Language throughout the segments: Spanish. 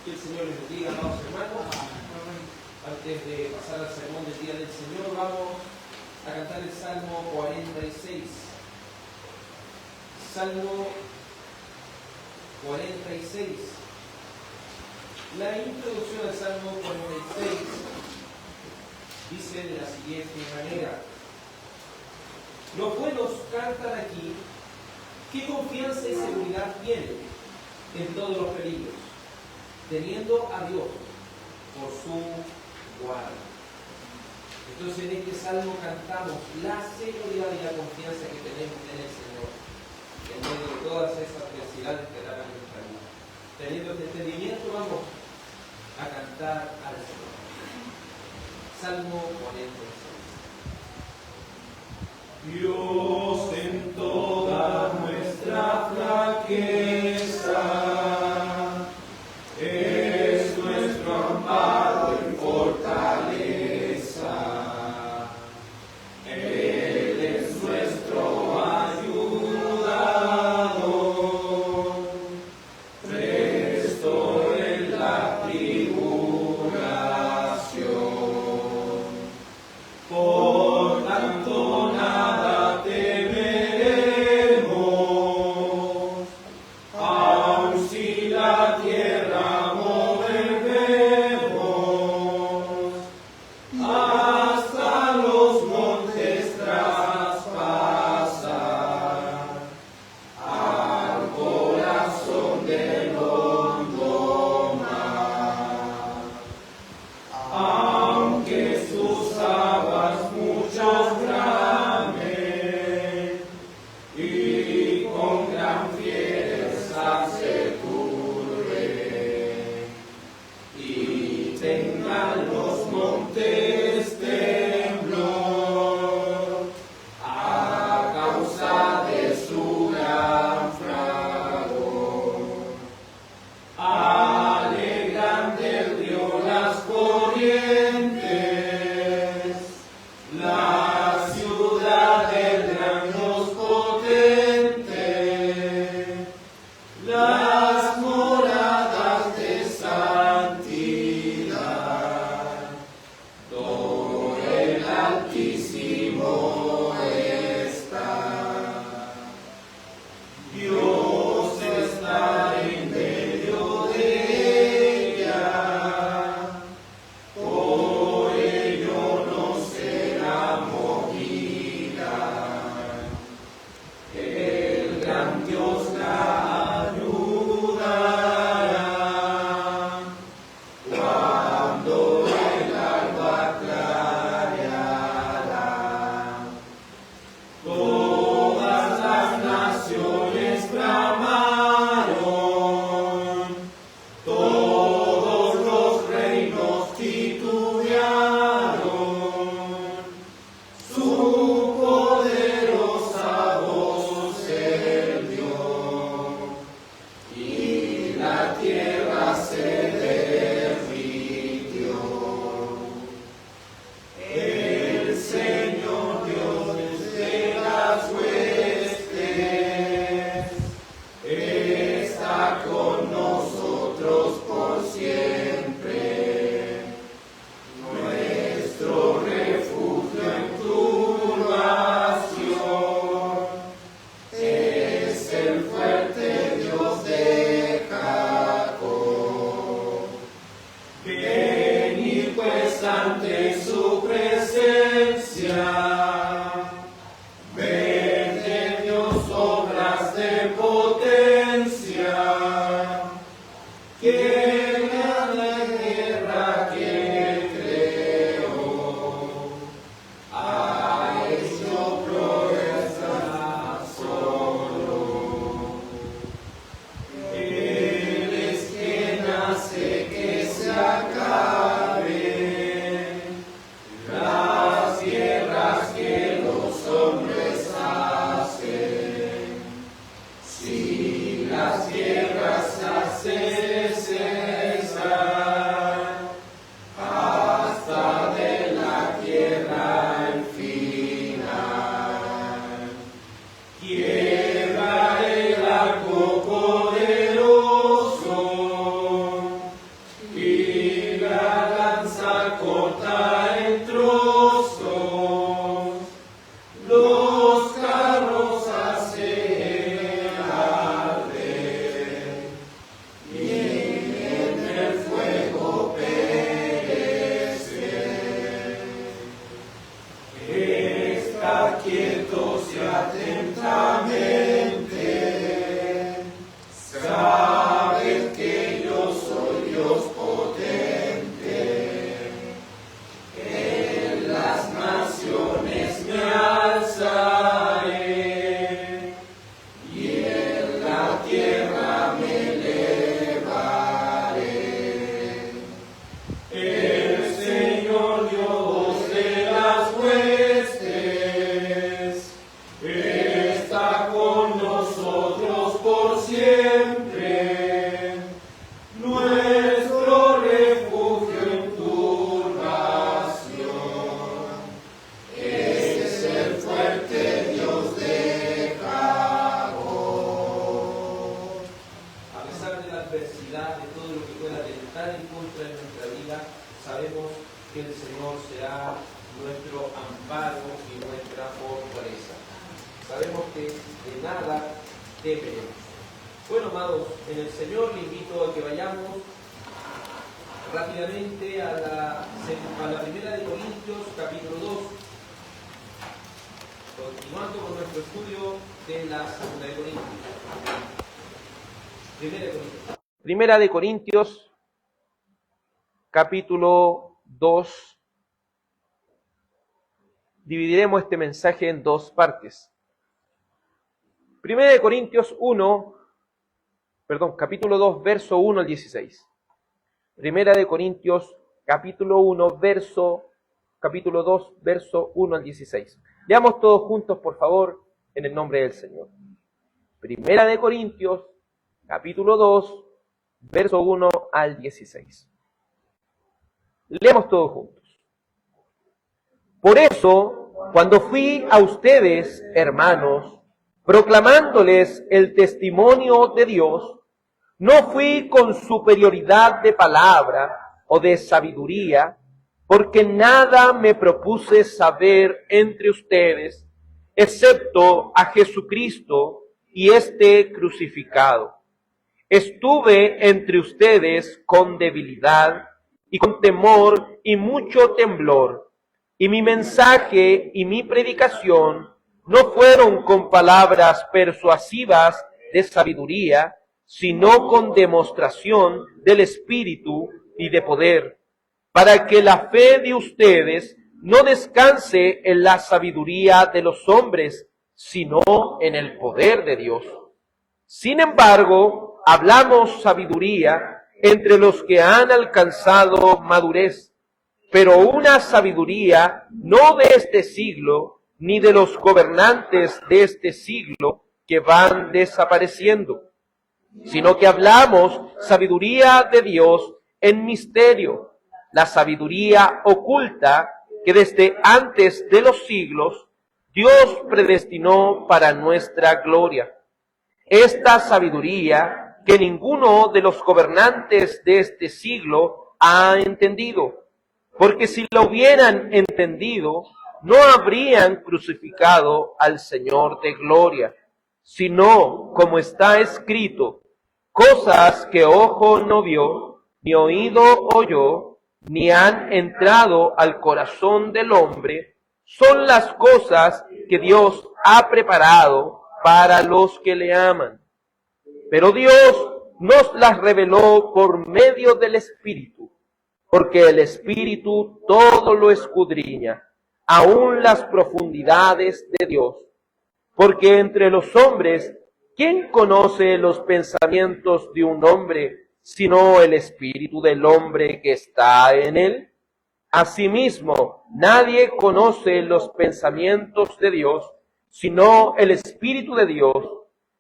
Que el Señor les bendiga, amados hermanos. Antes de pasar al sermón del día del Señor, vamos a cantar el Salmo 46. Salmo 46. La introducción al Salmo 46 dice de la siguiente manera: los buenos cantan aquí, qué confianza y seguridad tienen en todos los peligros, teniendo a Dios por su guarda. Entonces en este salmo cantamos la seguridad y la confianza que tenemos en el Señor en medio de todas esas adversidades que dan a nuestra vida. Teniendo este entendimiento, vamos a cantar al Señor. Salmo 46. Dios en toda nuestra flaqueza es nuestro amparo y fortaleza. Él es nuestro ayudador, presto en la tribulación. Por tanto nada temeremos, aun si la tierra movemos, hasta los montes traspasar, al corazón del hondo mar. Aunque sus aguas muchas bramen y con gran fiereza se turben, y tengan los montes temblor a causa de su gran fragor. Alegran del río las corrientes, la ciudad del gran Dios potente, las moradas de santidad. Todo el Altísimo está. Dios está en medio de ella, por ello no será movida. El gran Dios la ayudará cuando el alba clareará. Todas las naciones bramaron, todos los reinos titubearon, su poderosa voz se dio, y la tierra se derritió. El Señor Dios de las huestes está con nosotros por siempre. Nuestro refugio en turbación es el fuerte Dios de Jacob. Venid pues ante su presencia, ved de Dios obras de potencia, que la guerra que creó ha hecho proezas solo. Él es quien hace que se acabe las guerras que los hombres hacen. Sí. siempre, nuestro refugio en turbación. Este es el fuerte Dios de Jacob. A pesar de la adversidad, de todo lo que pueda atentar en contra de nuestra vida, sabemos que el Señor será nuestro amparo y nuestra fortaleza. Sabemos que de nada temeremos. Bueno, amados, en el Señor le invito a que vayamos rápidamente a la primera de Corintios, capítulo 2. Continuando con nuestro estudio de la segunda de Corintios. Primera de Corintios, capítulo 2. Dividiremos este mensaje en dos partes. Primera de Corintios capítulo 2, verso 1 al 16. Primera de Corintios, capítulo 2, verso 1 al 16. Leamos todos juntos, por favor, en el nombre del Señor. Primera de Corintios, capítulo 2, verso 1 al 16. Leamos todos juntos. Por eso, cuando fui a ustedes, hermanos, proclamándoles el testimonio de Dios, no fui con superioridad de palabra o de sabiduría, porque nada me propuse saber entre ustedes, excepto a Jesucristo y este crucificado. Estuve entre ustedes con debilidad y con temor y mucho temblor, y mi mensaje y mi predicación no fueron con palabras persuasivas de sabiduría, sino con demostración del Espíritu y de poder, para que la fe de ustedes no descanse en la sabiduría de los hombres, sino en el poder de Dios. Sin embargo, hablamos sabiduría entre los que han alcanzado madurez, pero una sabiduría no de este siglo, ni de los gobernantes de este siglo que van desapareciendo, sino que hablamos sabiduría de Dios en misterio, la sabiduría oculta que desde antes de los siglos Dios predestinó para nuestra gloria. Esta sabiduría que ninguno de los gobernantes de este siglo ha entendido, porque si lo hubieran entendido, no habrían crucificado al Señor de gloria, sino, como está escrito, cosas que ojo no vio, ni oído oyó, ni han entrado al corazón del hombre, son las cosas que Dios ha preparado para los que le aman. Pero Dios nos las reveló por medio del Espíritu, porque el Espíritu todo lo escudriña, aún las profundidades de Dios. Porque entre los hombres, ¿quién conoce los pensamientos de un hombre, sino el espíritu del hombre que está en él? Asimismo, nadie conoce los pensamientos de Dios, sino el Espíritu de Dios.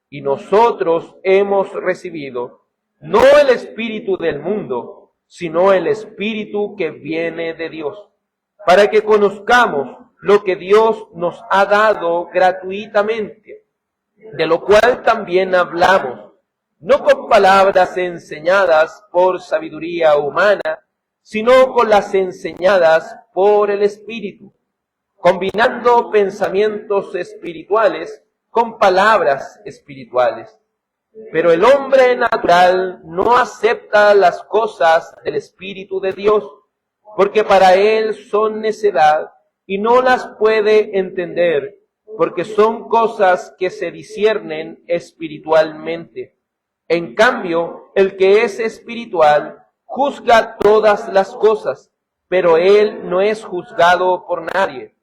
Y nosotros hemos recibido, no el espíritu del mundo, sino el Espíritu que viene de Dios, para que conozcamos lo que Dios nos ha dado gratuitamente, de lo cual también hablamos, no con palabras enseñadas por sabiduría humana, sino con las enseñadas por el Espíritu, combinando pensamientos espirituales con palabras espirituales. Pero el hombre natural no acepta las cosas del Espíritu de Dios, porque para él son necedad y no las puede entender, porque son cosas que se disciernen espiritualmente. En cambio, el que es espiritual juzga todas las cosas, pero él no es juzgado por nadie.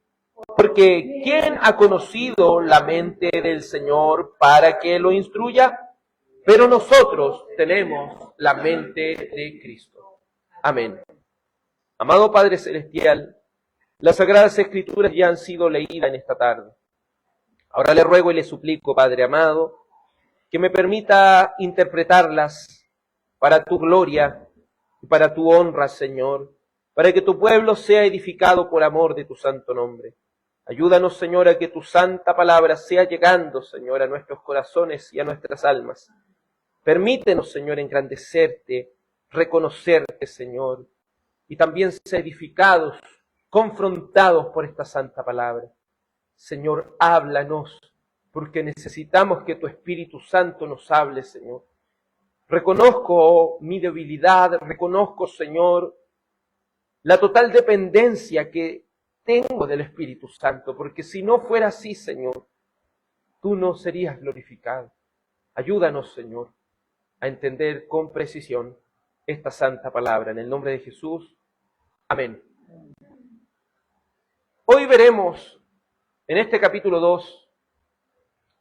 Porque ¿quién ha conocido la mente del Señor para que lo instruya? Pero nosotros tenemos la mente de Cristo. Amén. Amado Padre Celestial, las Sagradas Escrituras ya han sido leídas en esta tarde. Ahora le ruego y le suplico, Padre amado, que me permita interpretarlas para tu gloria y para tu honra, Señor, para que tu pueblo sea edificado por amor de tu santo nombre. Ayúdanos, Señor, a que tu santa palabra sea llegando, Señor, a nuestros corazones y a nuestras almas. Permítenos, Señor, engrandecerte, reconocerte, Señor, y también ser edificados, confrontados por esta santa palabra. Señor, háblanos, porque necesitamos que tu Espíritu Santo nos hable, Señor. Reconozco mi debilidad, reconozco, Señor, la total dependencia que tengo del Espíritu Santo, porque si no fuera así, Señor, tú no serías glorificado. Ayúdanos, Señor, a entender con precisión esta santa palabra. En el nombre de Jesús, amén. Hoy veremos en este capítulo 2,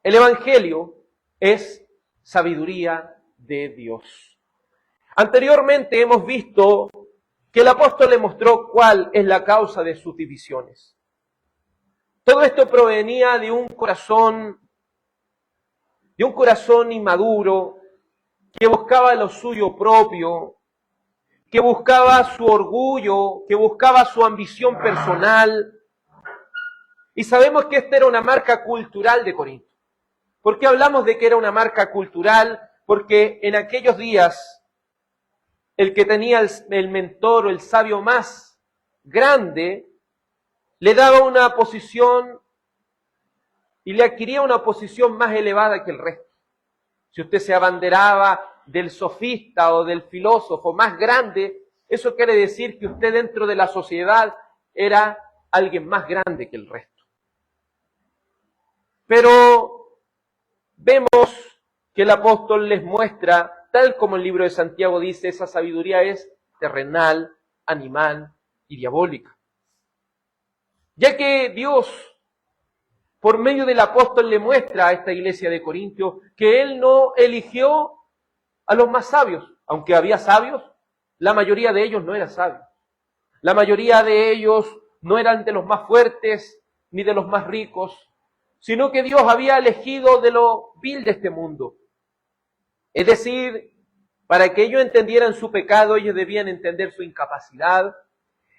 el Evangelio es sabiduría de Dios. Anteriormente hemos visto que el apóstol le mostró cuál es la causa de sus divisiones. Todo esto provenía de un corazón inmaduro, que buscaba lo suyo propio, que buscaba su orgullo, que buscaba su ambición personal. Y sabemos que esta era una marca cultural de Corinto. ¿Por qué hablamos de que era una marca cultural? Porque en aquellos días, el que tenía el mentor o el sabio más grande, le daba una posición y le adquiría una posición más elevada que el resto. Si usted se abanderaba del sofista o del filósofo más grande, eso quiere decir que usted dentro de la sociedad era alguien más grande que el resto. Pero vemos que el apóstol les muestra, tal como el libro de Santiago dice, esa sabiduría es terrenal, animal y diabólica. Ya que Dios, por medio del apóstol, le muestra a esta iglesia de Corintios que Él no eligió a los más sabios. Aunque había sabios, la mayoría de ellos no eran sabios. La mayoría de ellos no eran de los más fuertes ni de los más ricos, sino que Dios había elegido de lo vil de este mundo. Es decir, para que ellos entendieran su pecado, ellos debían entender su incapacidad,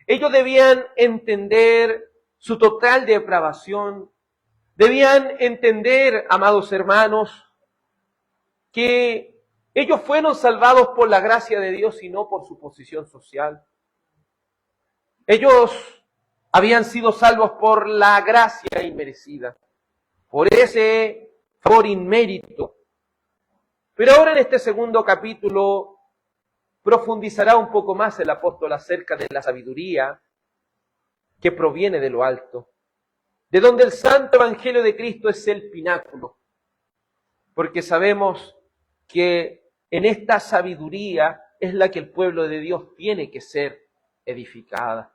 ellos debían entender su total depravación, debían entender, amados hermanos, que ellos fueron salvados por la gracia de Dios y no por su posición social. Ellos habían sido salvos por la gracia inmerecida, por ese favor inmérito. Pero ahora en este segundo capítulo profundizará un poco más el apóstol acerca de la sabiduría que proviene de lo alto, de donde el santo evangelio de Cristo es el pináculo, porque sabemos que en esta sabiduría es la que el pueblo de Dios tiene que ser edificada.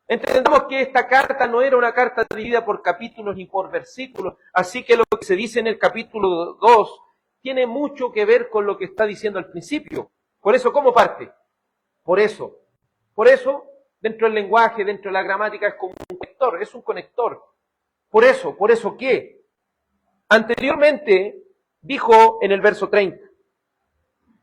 Entendamos que esta carta no era una carta dividida por capítulos ni por versículos, así que lo que se dice en el capítulo 2 tiene mucho que ver con lo que está diciendo al principio. Por eso, ¿cómo parte? Por eso, dentro del lenguaje, dentro de la gramática es como un conector, es un conector. Por eso, ¿qué? Anteriormente dijo en el verso 30,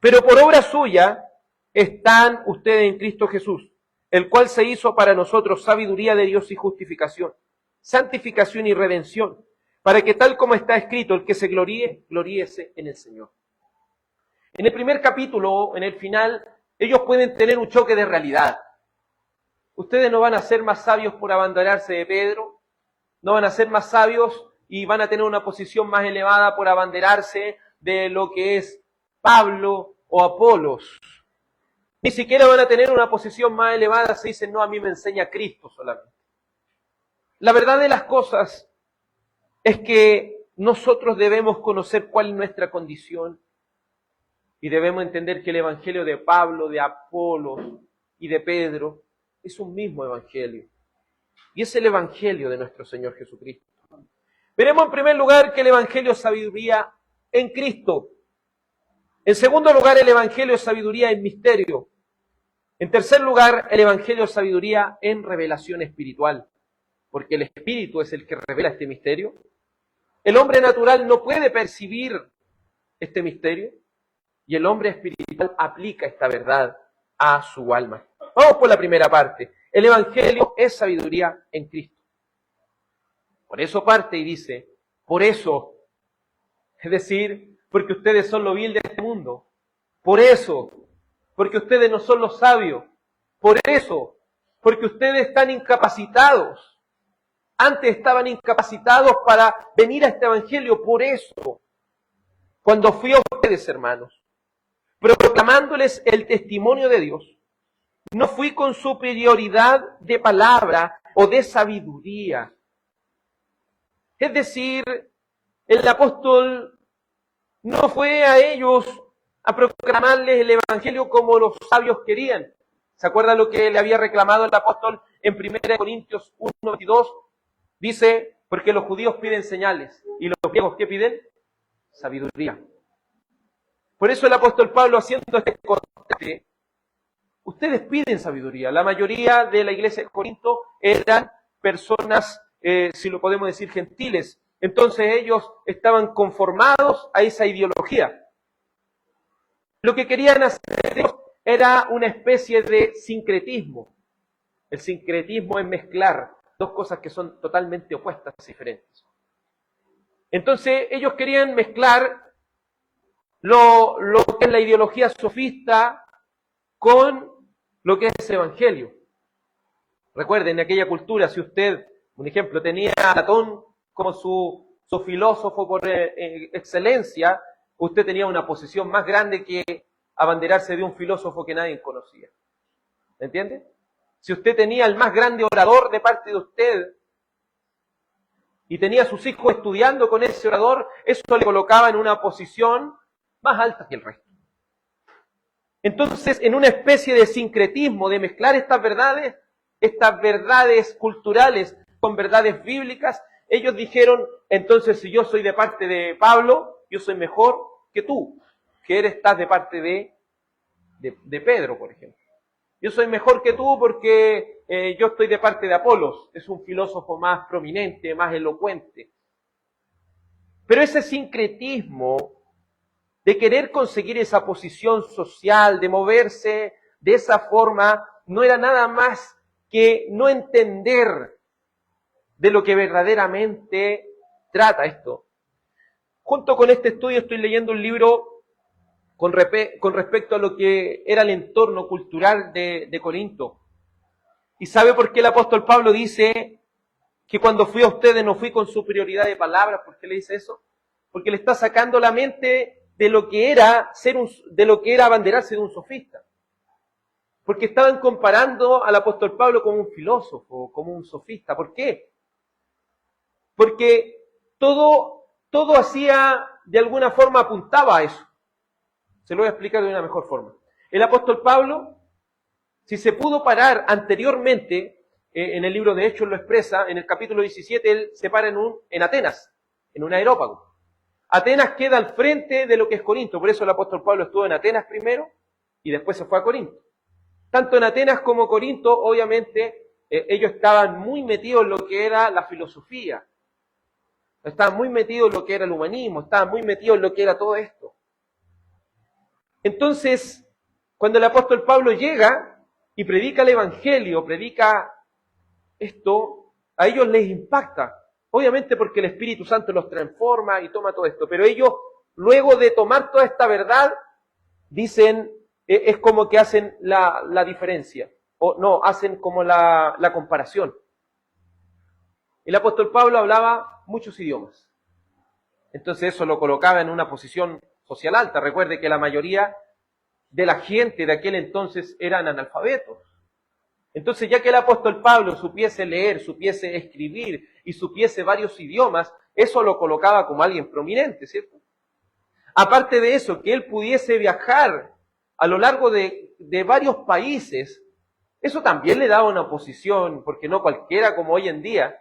pero por obra suya están ustedes en Cristo Jesús, el cual se hizo para nosotros sabiduría de Dios y justificación, santificación y redención, para que tal como está escrito, el que se gloríe, gloríese en el Señor. En el primer capítulo, en el final, ellos pueden tener un choque de realidad. Ustedes no van a ser más sabios por abandonarse de Pedro, no van a ser más sabios y van a tener una posición más elevada por abanderarse de lo que es Pablo o Apolos. Ni siquiera van a tener una posición más elevada si dicen, no, a mí me enseña Cristo solamente. La verdad de las cosas es que nosotros debemos conocer cuál es nuestra condición y debemos entender que el evangelio de Pablo, de Apolos y de Pedro es un mismo evangelio. Y es el evangelio de nuestro Señor Jesucristo. Veremos en primer lugar que el evangelio es sabiduría en Cristo. En segundo lugar, el evangelio es sabiduría en misterio. En tercer lugar, el evangelio es sabiduría en revelación espiritual. Porque el Espíritu es el que revela este misterio. El hombre natural no puede percibir este misterio y el hombre espiritual aplica esta verdad a su alma. Vamos por la primera parte. El Evangelio es sabiduría en Cristo. Por eso parte y dice, por eso, es decir, porque ustedes son lo vil de este mundo. Por eso, porque ustedes no son los sabios. Por eso, porque ustedes están incapacitados. Antes estaban incapacitados para venir a este Evangelio. Por eso, cuando fui a ustedes, hermanos, proclamándoles el testimonio de Dios, no fui con superioridad de palabra o de sabiduría. Es decir, el apóstol no fue a ellos a proclamarles el Evangelio como los sabios querían. ¿Se acuerdan lo que le había reclamado el apóstol en 1 Corintios 1:22? Dice, porque los judíos piden señales y los griegos, ¿qué piden? Sabiduría. Por eso el apóstol Pablo, haciendo este contraste, ustedes piden sabiduría. La mayoría de la iglesia de Corinto eran personas, si lo podemos decir, gentiles. Entonces ellos estaban conformados a esa ideología. Lo que querían hacer era una especie de sincretismo. El sincretismo es mezclar dos cosas que son totalmente opuestas y diferentes. Entonces ellos querían mezclar lo que es la ideología sofista con lo que es el Evangelio. Recuerden, en aquella cultura, si usted, un ejemplo, tenía a Platón como su filósofo por excelencia, usted tenía una posición más grande que abanderarse de un filósofo que nadie conocía. ¿Me entiende? Si usted tenía el más grande orador de parte de usted y tenía a sus hijos estudiando con ese orador, eso le colocaba en una posición más alta que el resto. Entonces, en una especie de sincretismo, de mezclar estas verdades culturales con verdades bíblicas, ellos dijeron, entonces si yo soy de parte de Pablo, yo soy mejor que tú, que estás de parte de Pedro, por ejemplo. Yo soy mejor que tú porque yo estoy de parte de Apolos, es un filósofo más prominente, más elocuente. Pero ese sincretismo de querer conseguir esa posición social, de moverse de esa forma, no era nada más que no entender de lo que verdaderamente trata esto. Junto con este estudio estoy leyendo un libro con respecto a lo que era el entorno cultural de Corinto. ¿Y sabe por qué el apóstol Pablo dice que cuando fui a ustedes no fui con superioridad de palabras? ¿Por qué le dice eso? Porque le está sacando la mente de lo que era abanderarse de un sofista. Porque estaban comparando al apóstol Pablo como un filósofo, como un sofista. ¿Por qué? Porque todo hacía, de alguna forma apuntaba a eso. Se lo voy a explicar de una mejor forma. El apóstol Pablo, si se pudo parar anteriormente, en el libro de Hechos lo expresa, en el capítulo 17, él se para en Atenas, en un aerópago. Atenas queda al frente de lo que es Corinto, por eso el apóstol Pablo estuvo en Atenas primero y después se fue a Corinto. Tanto en Atenas como Corinto, obviamente, ellos estaban muy metidos en lo que era la filosofía, estaban muy metidos en lo que era el humanismo, estaban muy metidos en lo que era todo esto. Entonces, cuando el apóstol Pablo llega y predica el Evangelio, predica esto, a ellos les impacta. Obviamente porque el Espíritu Santo los transforma y toma todo esto. Pero ellos, luego de tomar toda esta verdad, dicen, es como que hacen la diferencia. O no, hacen como la comparación. El apóstol Pablo hablaba muchos idiomas. Entonces eso lo colocaba en una posición social alta. Recuerde que la mayoría de la gente de aquel entonces eran analfabetos. Entonces, ya que el apóstol Pablo supiese leer, supiese escribir y supiese varios idiomas, eso lo colocaba como alguien prominente, ¿cierto? Aparte de eso, que él pudiese viajar a lo largo de varios países, eso también le daba una posición, porque no cualquiera como hoy en día.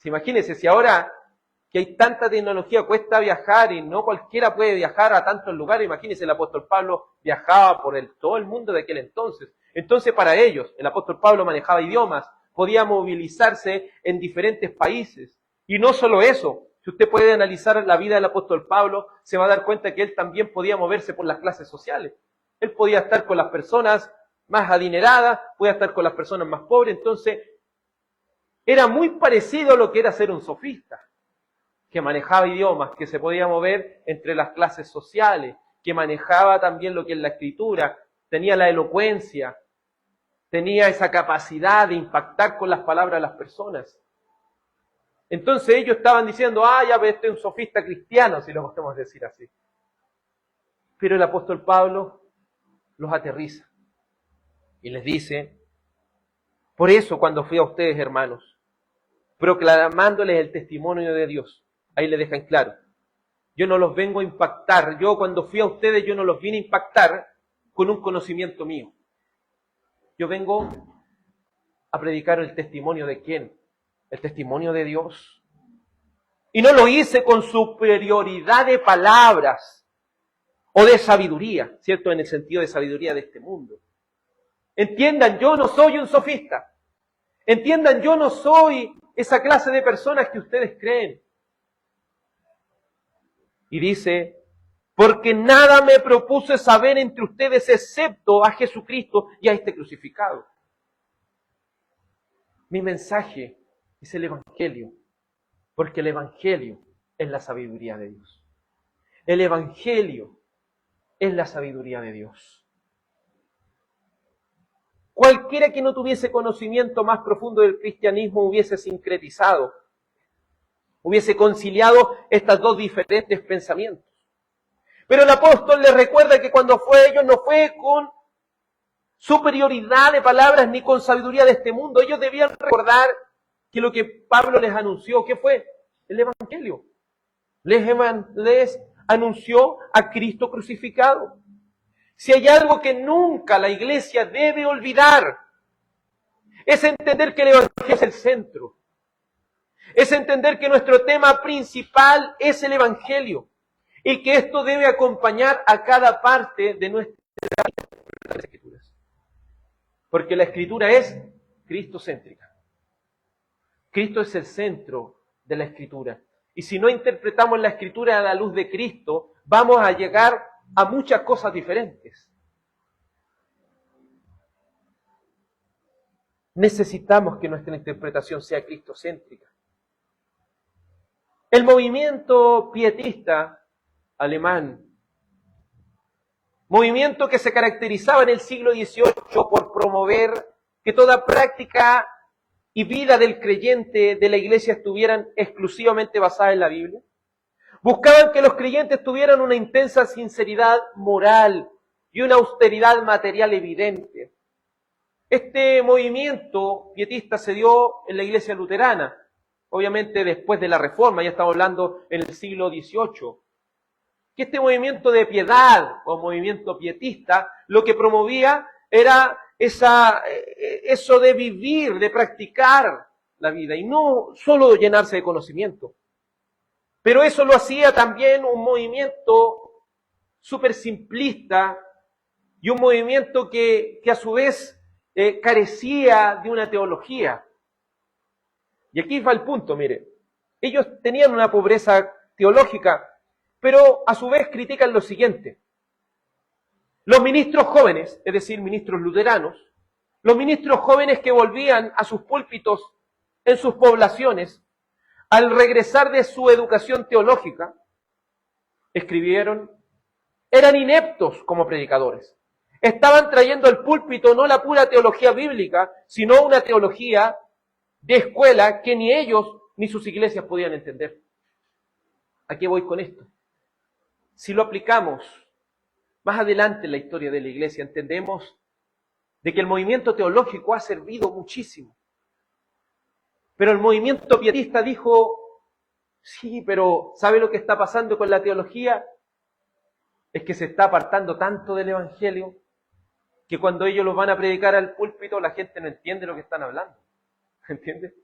Imagínense, si ahora que hay tanta tecnología cuesta viajar y no cualquiera puede viajar a tantos lugares, imagínense, el apóstol Pablo viajaba por todo el mundo de aquel entonces. Entonces, para ellos, el apóstol Pablo manejaba idiomas, podía movilizarse en diferentes países. Y no solo eso, Si usted puede analizar la vida del apóstol Pablo, se va a dar cuenta que él también podía moverse por las clases sociales. Él podía estar con las personas más adineradas, podía estar con las personas más pobres. Entonces, era muy parecido a lo que era ser un sofista, que manejaba idiomas, que se podía mover entre las clases sociales, que manejaba también lo que es la escritura, tenía la elocuencia, tenía esa capacidad de impactar con las palabras a las personas. Entonces ellos estaban diciendo, ya ves, este es un sofista cristiano, si lo podemos decir así. Pero el apóstol Pablo los aterriza y les dice, por eso cuando fui a ustedes, hermanos, proclamándoles el testimonio de Dios, ahí le dejan claro, yo no los vengo a impactar, yo cuando fui a ustedes yo no los vine a impactar con un conocimiento mío. Yo vengo a predicar el testimonio de ¿quién? El testimonio de Dios. Y no lo hice con superioridad de palabras o de sabiduría, ¿cierto? En el sentido de sabiduría de este mundo. Entiendan, yo no soy un sofista. Entiendan, yo no soy esa clase de personas que ustedes creen. Y dice, porque nada me propuse saber entre ustedes excepto a Jesucristo y a este crucificado. Mi mensaje es el Evangelio, porque el Evangelio es la sabiduría de Dios. El Evangelio es la sabiduría de Dios. Cualquiera que no tuviese conocimiento más profundo del cristianismo hubiese sincretizado, hubiese conciliado estos dos diferentes pensamientos. Pero el apóstol les recuerda que cuando fue ellos no fue con superioridad de palabras ni con sabiduría de este mundo. Ellos debían recordar que lo que Pablo les anunció, ¿qué fue? El Evangelio. Les anunció a Cristo crucificado. Si hay algo que nunca la iglesia debe olvidar, es entender que el Evangelio es el centro. Es entender que nuestro tema principal es el Evangelio y que esto debe acompañar a cada parte de nuestras escrituras. Porque la escritura es cristocéntrica. Cristo es el centro de la escritura. Y si no interpretamos la escritura a la luz de Cristo, vamos a llegar a muchas cosas diferentes. Necesitamos que nuestra interpretación sea cristocéntrica. El movimiento pietista alemán, movimiento que se caracterizaba en el siglo XVIII por promover que toda práctica y vida del creyente de la iglesia estuvieran exclusivamente basadas en la Biblia. Buscaban que los creyentes tuvieran una intensa sinceridad moral y una austeridad material evidente. Este movimiento pietista se dio en la iglesia luterana, obviamente después de la Reforma, ya estamos hablando en el siglo XVIII. Que este movimiento de piedad o movimiento pietista lo que promovía era eso de vivir, de practicar la vida y no solo llenarse de conocimiento. Pero eso lo hacía también un movimiento súper simplista y un movimiento que a su vez carecía de una teología. Y aquí va el punto, mire. Ellos tenían una pobreza teológica, pero a su vez critican lo siguiente. Los ministros jóvenes, es decir, ministros luteranos, los ministros jóvenes que volvían a sus púlpitos en sus poblaciones, al regresar de su educación teológica, escribieron, eran ineptos como predicadores. Estaban trayendo al púlpito no la pura teología bíblica, sino una teología de escuela que ni ellos ni sus iglesias podían entender. ¿A qué voy con esto? Si lo aplicamos más adelante en la historia de la iglesia, entendemos de que el movimiento teológico ha servido muchísimo. Pero el movimiento pietista dijo, sí, pero ¿sabe lo que está pasando con la teología? Es que se está apartando tanto del Evangelio que cuando ellos los van a predicar al púlpito la gente no entiende lo que están hablando. ¿Entiendes?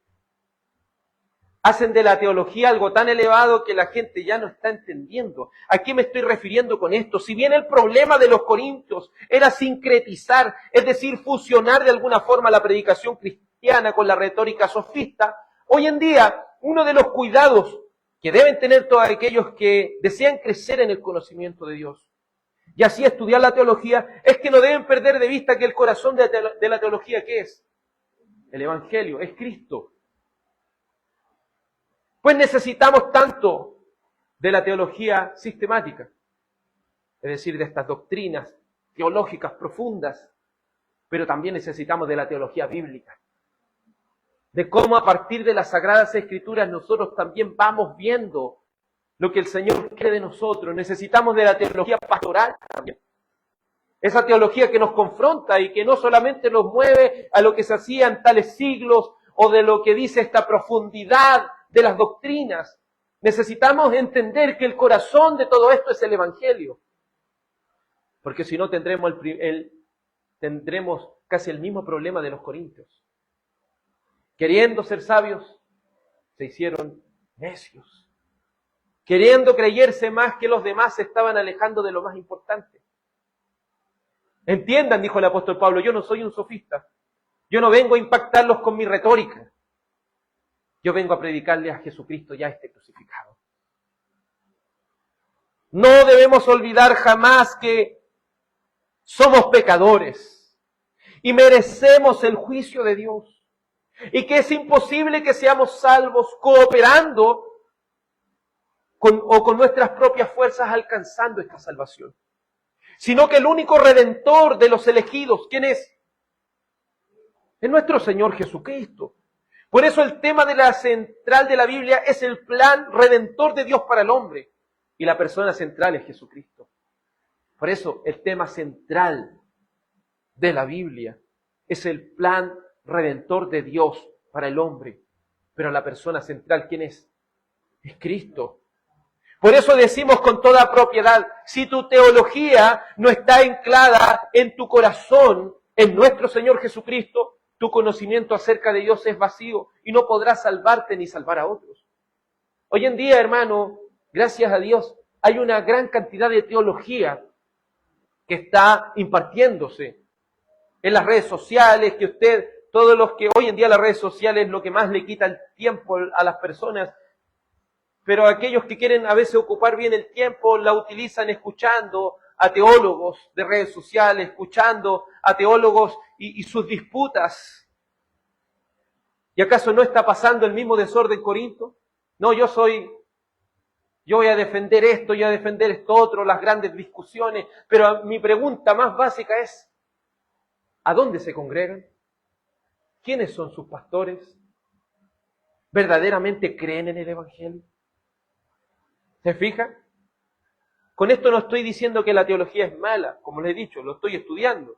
Hacen de la teología algo tan elevado que la gente ya no está entendiendo. ¿A qué me estoy refiriendo con esto? Si bien el problema de los corintios era sincretizar, es decir, fusionar de alguna forma la predicación cristiana con la retórica sofista, hoy en día uno de los cuidados que deben tener todos aquellos que desean crecer en el conocimiento de Dios. Y así estudiar la teología es que no deben perder de vista que el corazón de la teología, ¿qué es? El Evangelio, es Cristo. Pues necesitamos tanto de la teología sistemática, es decir, de estas doctrinas teológicas profundas, pero también necesitamos de la teología bíblica, de cómo a partir de las Sagradas Escrituras nosotros también vamos viendo lo que el Señor quiere de nosotros. Necesitamos de la teología pastoral también. Esa teología que nos confronta y que no solamente nos mueve a lo que se hacía en tales siglos o de lo que dice esta profundidad de las doctrinas. Necesitamos entender que el corazón de todo esto es el Evangelio. Porque si no tendremos casi el mismo problema de los corintios. Queriendo ser sabios, se hicieron necios. Queriendo creerse más que los demás, se estaban alejando de lo más importante. Entiendan, dijo el apóstol Pablo, yo no soy un sofista. Yo no vengo a impactarlos con mi retórica. Yo vengo a predicarles a Jesucristo ya esté crucificado. No debemos olvidar jamás que somos pecadores y merecemos el juicio de Dios. Y que es imposible que seamos salvos cooperando con nuestras propias fuerzas alcanzando esta salvación. Sino que el único redentor de los elegidos, ¿quién es? Es nuestro Señor Jesucristo. Por eso el tema de la central de la Biblia es el plan redentor de Dios para el hombre. Y la persona central es Jesucristo. Por eso el tema central de la Biblia es el plan redentor de Dios para el hombre. Pero la persona central, ¿quién es? Es Cristo. Por eso decimos con toda propiedad, si tu teología no está anclada en tu corazón, en nuestro Señor Jesucristo, tu conocimiento acerca de Dios es vacío y no podrás salvarte ni salvar a otros. Hoy en día, hermano, gracias a Dios, hay una gran cantidad de teología que está impartiéndose en las redes sociales, todos los que hoy en día las redes sociales es lo que más le quita el tiempo a las personas, pero aquellos que quieren a veces ocupar bien el tiempo la utilizan escuchando a teólogos de redes sociales, escuchando a teólogos y sus disputas. ¿Y acaso no está pasando el mismo desorden en Corinto? No, yo voy a defender esto, yo voy a defender esto otro, las grandes discusiones, pero mi pregunta más básica es, ¿a dónde se congregan? ¿Quiénes son sus pastores? ¿Verdaderamente creen en el Evangelio? ¿Se fija? Con esto no estoy diciendo que la teología es mala, como les he dicho, lo estoy estudiando.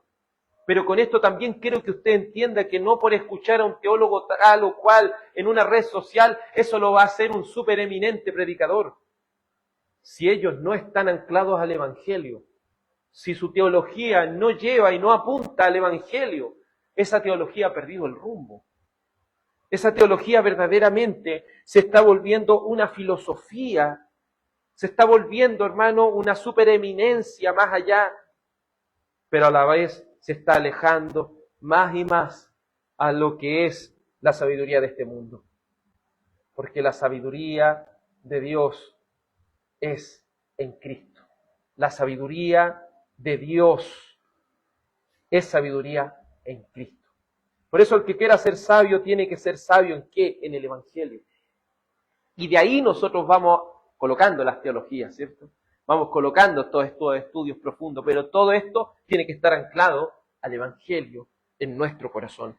Pero con esto también quiero que usted entienda que no por escuchar a un teólogo tal o cual en una red social, eso lo va a hacer un supereminente predicador. Si ellos no están anclados al Evangelio, si su teología no lleva y no apunta al Evangelio, esa teología ha perdido el rumbo. Esa teología verdaderamente se está volviendo una filosofía, se está volviendo, hermano, una supereminencia más allá, pero a la vez se está alejando más y más a lo que es la sabiduría de este mundo. Porque la sabiduría de Dios es en Cristo. La sabiduría de Dios es sabiduría en Cristo. Por eso el que quiera ser sabio tiene que ser sabio ¿en qué? En el Evangelio. Y de ahí nosotros vamos colocando las teologías, ¿cierto? Vamos colocando todos estos estudios profundos, pero todo esto tiene que estar anclado al Evangelio en nuestro corazón.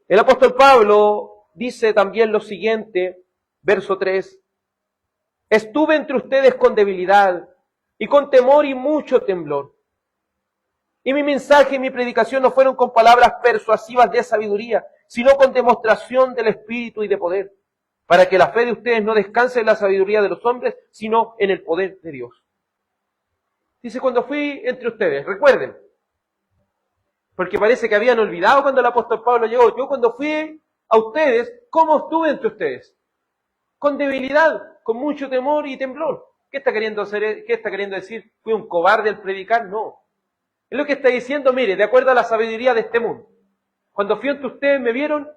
El apóstol Pablo dice también lo siguiente, verso 3, estuve entre ustedes con debilidad y con temor y mucho temblor. Y mi mensaje y mi predicación no fueron con palabras persuasivas de sabiduría, sino con demostración del Espíritu y de poder, para que la fe de ustedes no descanse en la sabiduría de los hombres, sino en el poder de Dios. Dice, cuando fui entre ustedes, recuerden, porque parece que habían olvidado cuando el apóstol Pablo llegó, yo cuando fui a ustedes, ¿cómo estuve entre ustedes? Con debilidad, con mucho temor y temblor. ¿Qué está queriendo decir? ¿Fui un cobarde al predicar? No. Es lo que está diciendo, mire, de acuerdo a la sabiduría de este mundo. Cuando fui entre ustedes me vieron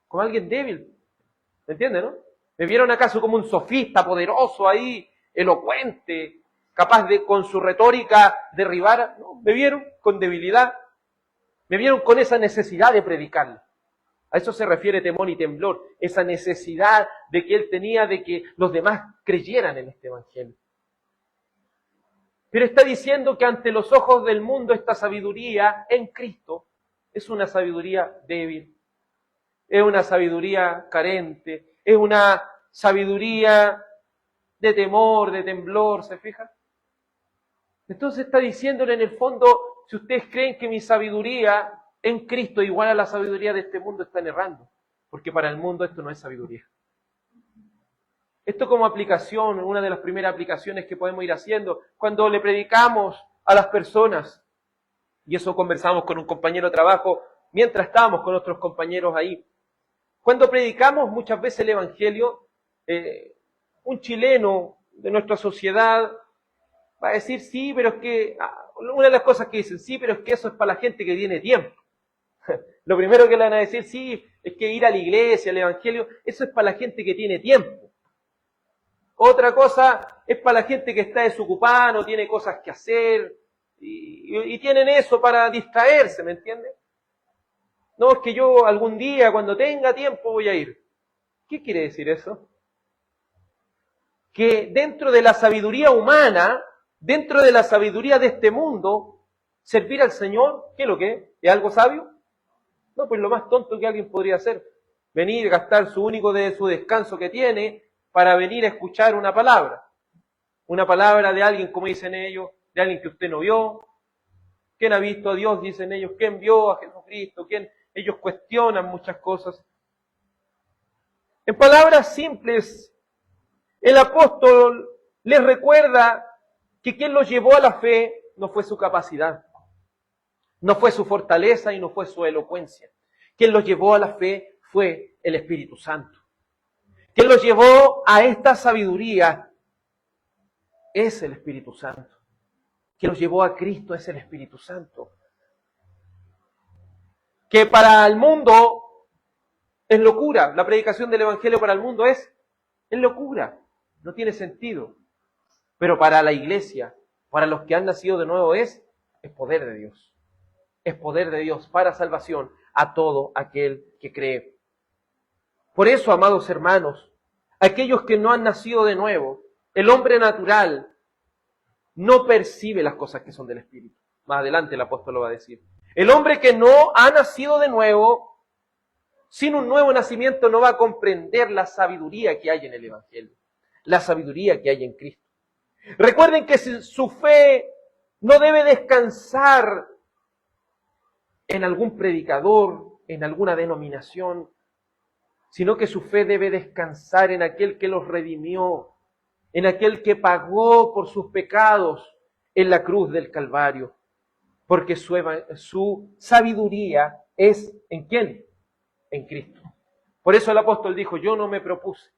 como alguien débil. ¿Me entiende, no? ¿Me vieron acaso como un sofista poderoso ahí, elocuente, capaz de con su retórica derribar? No, me vieron con debilidad, me vieron con esa necesidad de predicarle. A eso se refiere temor y temblor, esa necesidad de que él tenía de que los demás creyeran en este evangelio. Pero está diciendo que ante los ojos del mundo esta sabiduría en Cristo es una sabiduría débil, es una sabiduría carente, es una sabiduría de temor, de temblor, ¿se fija? Entonces está diciéndole en el fondo, si ustedes creen que mi sabiduría en Cristo es igual a la sabiduría de este mundo, están errando, porque para el mundo esto no es sabiduría. Esto como aplicación, una de las primeras aplicaciones que podemos ir haciendo, cuando le predicamos a las personas, y eso conversamos con un compañero de trabajo, mientras estábamos con otros compañeros ahí, cuando predicamos muchas veces el Evangelio, un chileno de nuestra sociedad va a decir, sí, pero es que, una de las cosas que dicen, sí, pero es que eso es para la gente que tiene tiempo. Lo primero que le van a decir, sí, es que ir a la iglesia, al Evangelio, eso es para la gente que tiene tiempo. Otra cosa es para la gente que está desocupada, no tiene cosas que hacer, y tienen eso para distraerse, ¿me entiendes? No, es que yo algún día, cuando tenga tiempo, voy a ir. ¿Qué quiere decir eso? Que dentro de la sabiduría humana, dentro de la sabiduría de este mundo, servir al Señor, ¿qué es lo que es? ¿Es algo sabio? No, pues lo más tonto que alguien podría hacer. Venir, gastar su único de su descanso que tiene para venir a escuchar una palabra. Una palabra de alguien, como dicen ellos, de alguien que usted no vio. ¿Quién ha visto a Dios? Dicen ellos. ¿Quién vio a Jesucristo? ¿Quién? Ellos cuestionan muchas cosas. En palabras simples, el apóstol les recuerda que quien los llevó a la fe no fue su capacidad, no fue su fortaleza y no fue su elocuencia. Quien los llevó a la fe fue el Espíritu Santo. Quien los llevó a esta sabiduría es el Espíritu Santo. Quien los llevó a Cristo es el Espíritu Santo. Que para el mundo es locura. La predicación del Evangelio para el mundo es locura. No tiene sentido. Pero para la iglesia, para los que han nacido de nuevo, es poder de Dios. Es poder de Dios para salvación a todo aquel que cree. Por eso, amados hermanos, aquellos que no han nacido de nuevo, el hombre natural no percibe las cosas que son del Espíritu. Más adelante el apóstol lo va a decir. El hombre que no ha nacido de nuevo, sin un nuevo nacimiento, no va a comprender la sabiduría que hay en el Evangelio, la sabiduría que hay en Cristo. Recuerden que su fe no debe descansar en algún predicador, en alguna denominación, sino que su fe debe descansar en aquel que los redimió, en aquel que pagó por sus pecados en la cruz del Calvario. Porque su sabiduría es ¿en quién? En Cristo. Por eso el apóstol dijo, yo no me propuse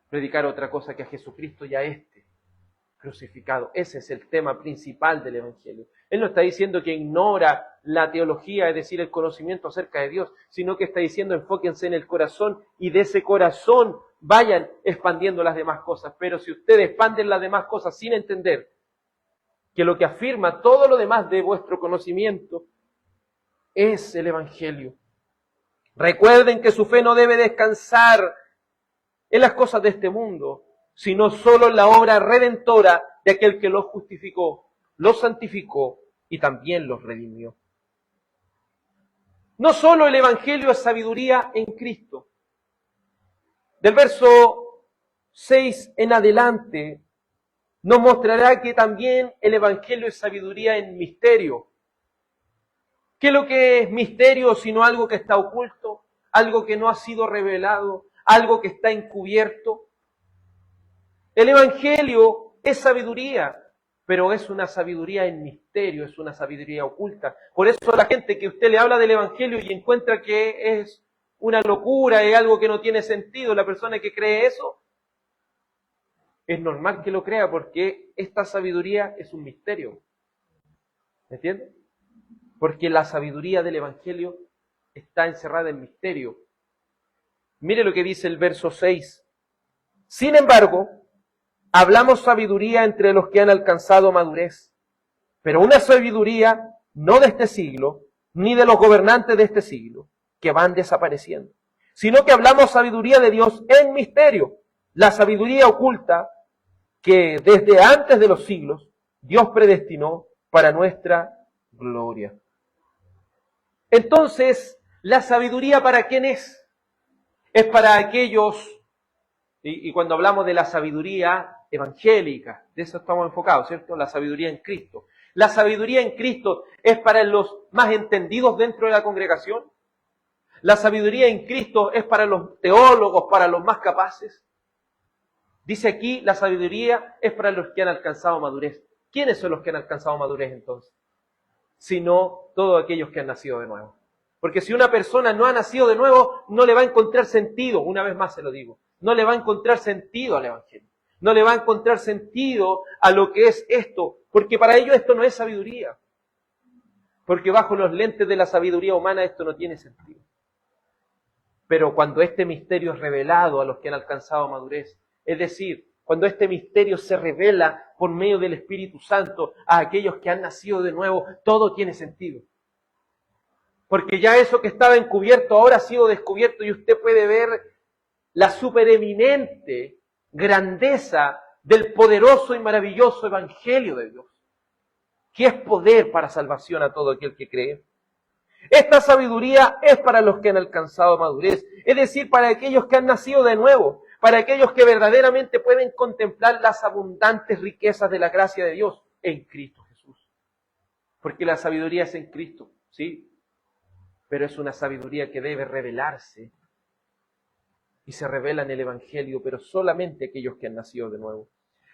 predicar otra cosa que a Jesucristo y a este crucificado. Ese es el tema principal del Evangelio. Él no está diciendo que ignora la teología, es decir, el conocimiento acerca de Dios, sino que está diciendo enfóquense en el corazón y de ese corazón vayan expandiendo las demás cosas. Pero si ustedes expanden las demás cosas sin entender que lo que afirma todo lo demás de vuestro conocimiento es el Evangelio. Recuerden que su fe no debe descansar en las cosas de este mundo, sino solo en la obra redentora de aquel que los justificó, los santificó y también los redimió. No solo el Evangelio es sabiduría en Cristo. Del verso 6 en adelante nos mostrará que también el Evangelio es sabiduría en misterio. ¿Qué es lo que es misterio sino algo que está oculto, algo que no ha sido revelado, algo que está encubierto? El Evangelio es sabiduría, pero es una sabiduría en misterio, es una sabiduría oculta. Por eso la gente que usted le habla del Evangelio y encuentra que es una locura, es algo que no tiene sentido, la persona que cree eso, es normal que lo crea porque esta sabiduría es un misterio. ¿Me entiende? Porque la sabiduría del Evangelio está encerrada en misterio. Mire lo que dice el verso 6. Sin embargo, hablamos sabiduría entre los que han alcanzado madurez, pero una sabiduría no de este siglo, ni de los gobernantes de este siglo, que van desapareciendo, sino que hablamos sabiduría de Dios en misterio, la sabiduría oculta que desde antes de los siglos Dios predestinó para nuestra gloria. Entonces, ¿la sabiduría para quién es? Es para aquellos, y cuando hablamos de la sabiduría evangélica, de eso estamos enfocados, ¿cierto? La sabiduría en Cristo. La sabiduría en Cristo es para los más entendidos dentro de la congregación. La sabiduría en Cristo es para los teólogos, para los más capaces. Dice aquí, la sabiduría es para los que han alcanzado madurez. ¿Quiénes son los que han alcanzado madurez entonces? Sino todos aquellos que han nacido de nuevo. Porque si una persona no ha nacido de nuevo, no le va a encontrar sentido, una vez más se lo digo, no le va a encontrar sentido al Evangelio. No le va a encontrar sentido a lo que es esto, porque para ellos esto no es sabiduría. Porque bajo los lentes de la sabiduría humana esto no tiene sentido. Pero cuando este misterio es revelado a los que han alcanzado madurez, es decir, cuando este misterio se revela por medio del Espíritu Santo a aquellos que han nacido de nuevo, todo tiene sentido. Porque ya eso que estaba encubierto ahora ha sido descubierto y usted puede ver la supereminente grandeza del poderoso y maravilloso Evangelio de Dios, que es poder para salvación a todo aquel que cree. Esta sabiduría es para los que han alcanzado madurez, es decir, para aquellos que han nacido de nuevo, para aquellos que verdaderamente pueden contemplar las abundantes riquezas de la gracia de Dios en Cristo Jesús. Porque la sabiduría es en Cristo, ¿sí? Pero es una sabiduría que debe revelarse. Y se revela en el Evangelio, pero solamente aquellos que han nacido de nuevo.